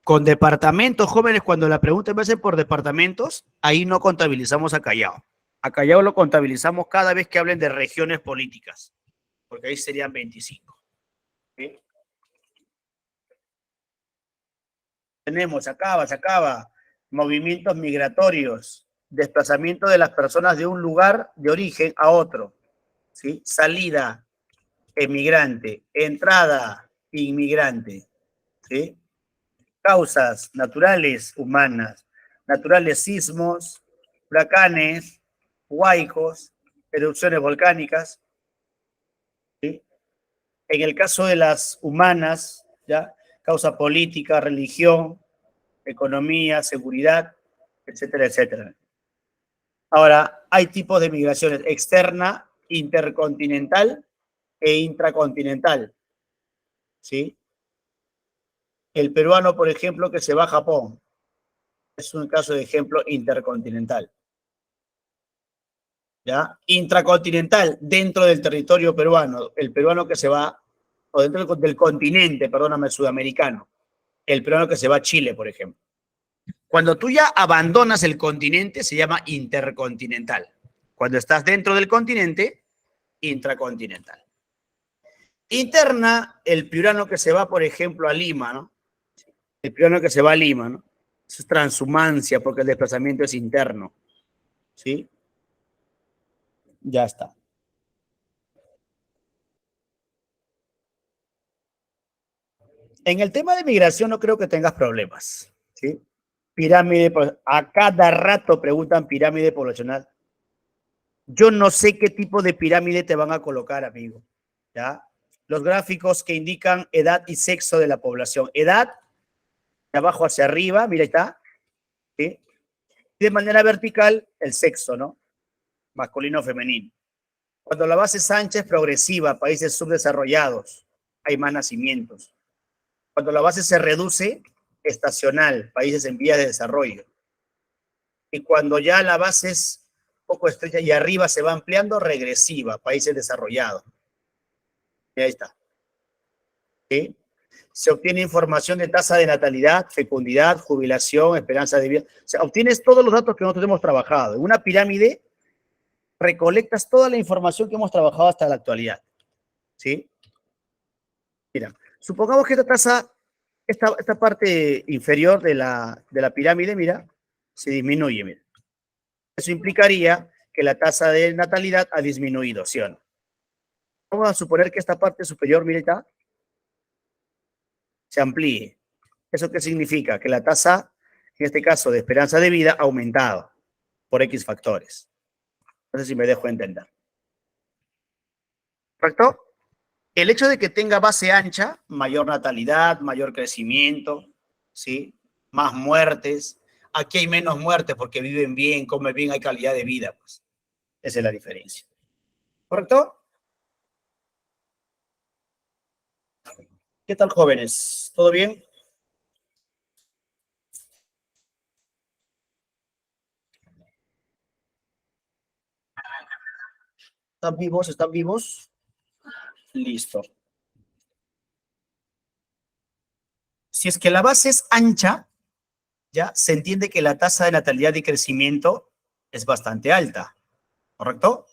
Con departamentos, jóvenes, cuando la pregunta me hace por departamentos, ahí no contabilizamos a Callao. A Callao lo contabilizamos cada vez que hablen de regiones políticas, porque ahí serían 25. ¿Sí? Tenemos, se acaba, movimientos migratorios, desplazamiento de las personas de un lugar de origen a otro, ¿sí? Salida, emigrante, entrada, inmigrante, ¿sí? Causas naturales, humanas, naturales sismos, huracanes, huaicos, erupciones volcánicas, ¿sí? En el caso de las humanas, ¿ya? Causa política, religión, economía, seguridad, etcétera, etcétera. Ahora, hay tipos de migraciones externa, intercontinental e intracontinental, ¿sí? El peruano, por ejemplo, que se va a Japón, es un caso de ejemplo intercontinental. ¿ya? Intracontinental, dentro del territorio peruano, el peruano que se va, o dentro del continente, perdóname, sudamericano, el peruano que se va a Chile, por ejemplo. Cuando tú ya abandonas el continente, se llama intercontinental. Cuando estás dentro del continente, intracontinental. Interna, el piurano que se va, por ejemplo, a Lima, ¿no? El piurano que se va a Lima, ¿no? Eso es transhumancia porque el desplazamiento es interno, ¿sí? Ya está. En el tema de migración no creo que tengas problemas, ¿sí? Pirámide, a cada rato preguntan pirámide poblacional. Yo no sé qué tipo de pirámide te van a colocar, amigo, ¿ya? Los gráficos que indican edad y sexo de la población. Edad, de abajo hacia arriba, mira, ahí está, ¿sí? Y de manera vertical, el sexo, ¿no? Masculino o femenino. Cuando la base es ancha, es progresiva, países subdesarrollados, hay más nacimientos. Cuando la base se reduce, estacional, países en vías de desarrollo. Y cuando ya la base es un poco estrecha y arriba se va ampliando, regresiva, países desarrollados. Y ahí está. ¿Sí? Se obtiene información de tasa de natalidad, fecundidad, jubilación, esperanza de vida. O sea, obtienes todos los datos que nosotros hemos trabajado. En una pirámide recolectas toda la información que hemos trabajado hasta la actualidad. ¿Sí? Mira, supongamos que esta tasa, esta parte inferior de la pirámide, mira, se disminuye, mira. Eso implicaría que la tasa de natalidad ha disminuido, ¿sí o no? Vamos a suponer que esta parte superior, mira, se amplíe. ¿Eso qué significa? Que la tasa, en este caso de esperanza de vida, ha aumentado por X factores. No sé si me dejo entender. ¿Correcto? El hecho de que tenga base ancha, mayor natalidad, mayor crecimiento, ¿sí? Más muertes. Aquí hay menos muertes porque viven bien, comen bien, hay calidad de vida, pues. Esa es la diferencia. ¿Correcto? ¿Qué tal, jóvenes? ¿Todo bien? ¿Están vivos? ¿Están vivos? Listo. Si es que la base es ancha, ya se entiende que la tasa de natalidad y crecimiento es bastante alta, ¿correcto?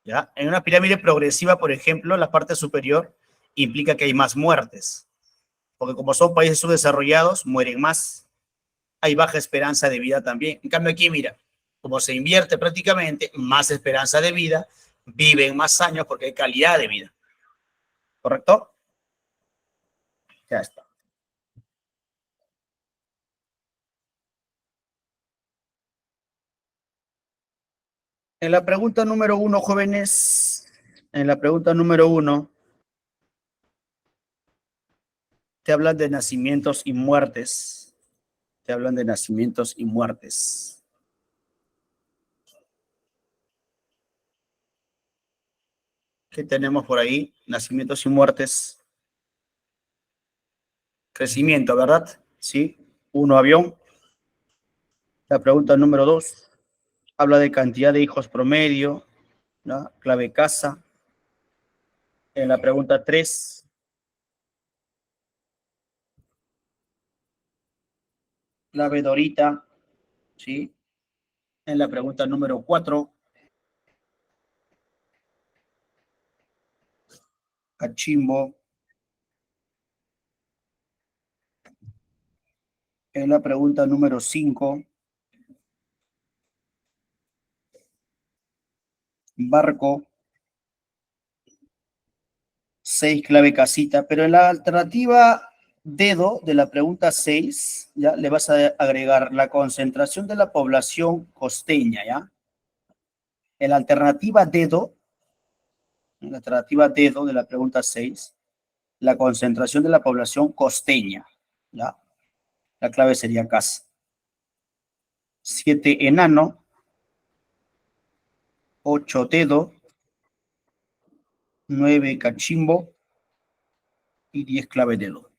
¿Ya? En una pirámide progresiva, por ejemplo, la parte superior implica que hay más muertes, porque como son países subdesarrollados, mueren más. Hay baja esperanza de vida también. En cambio aquí, mira, como se invierte prácticamente, más esperanza de vida, viven más años porque hay calidad de vida, ¿correcto? Ya está. En la pregunta número uno, jóvenes, en la pregunta número uno, te hablan de nacimientos y muertes. Te hablan de nacimientos y muertes. ¿Qué tenemos por ahí? Nacimientos y muertes. Crecimiento, ¿verdad? Sí. Uno, avión. La pregunta número dos habla de cantidad de hijos promedio, ¿no? Clave casa. En la pregunta tres, clave Dorita, ¿sí? En la pregunta número cuatro, cachimbo. En la pregunta número cinco, barco. 6 clave casita, pero en la alternativa dedo de la pregunta 6, ya le vas a agregar la concentración de la población costeña, ¿ya? En la alternativa dedo de la pregunta 6, la concentración de la población costeña, ¿ya? La clave sería casa. 7 enano, 8 dedo, 9 cachimbo y 10 clave dedo.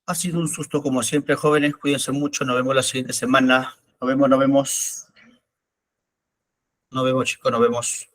Ha sido un susto como siempre, jóvenes. Cuídense mucho. Nos vemos la siguiente semana. Nos vemos, nos vemos. Nos vemos, chicos, nos vemos.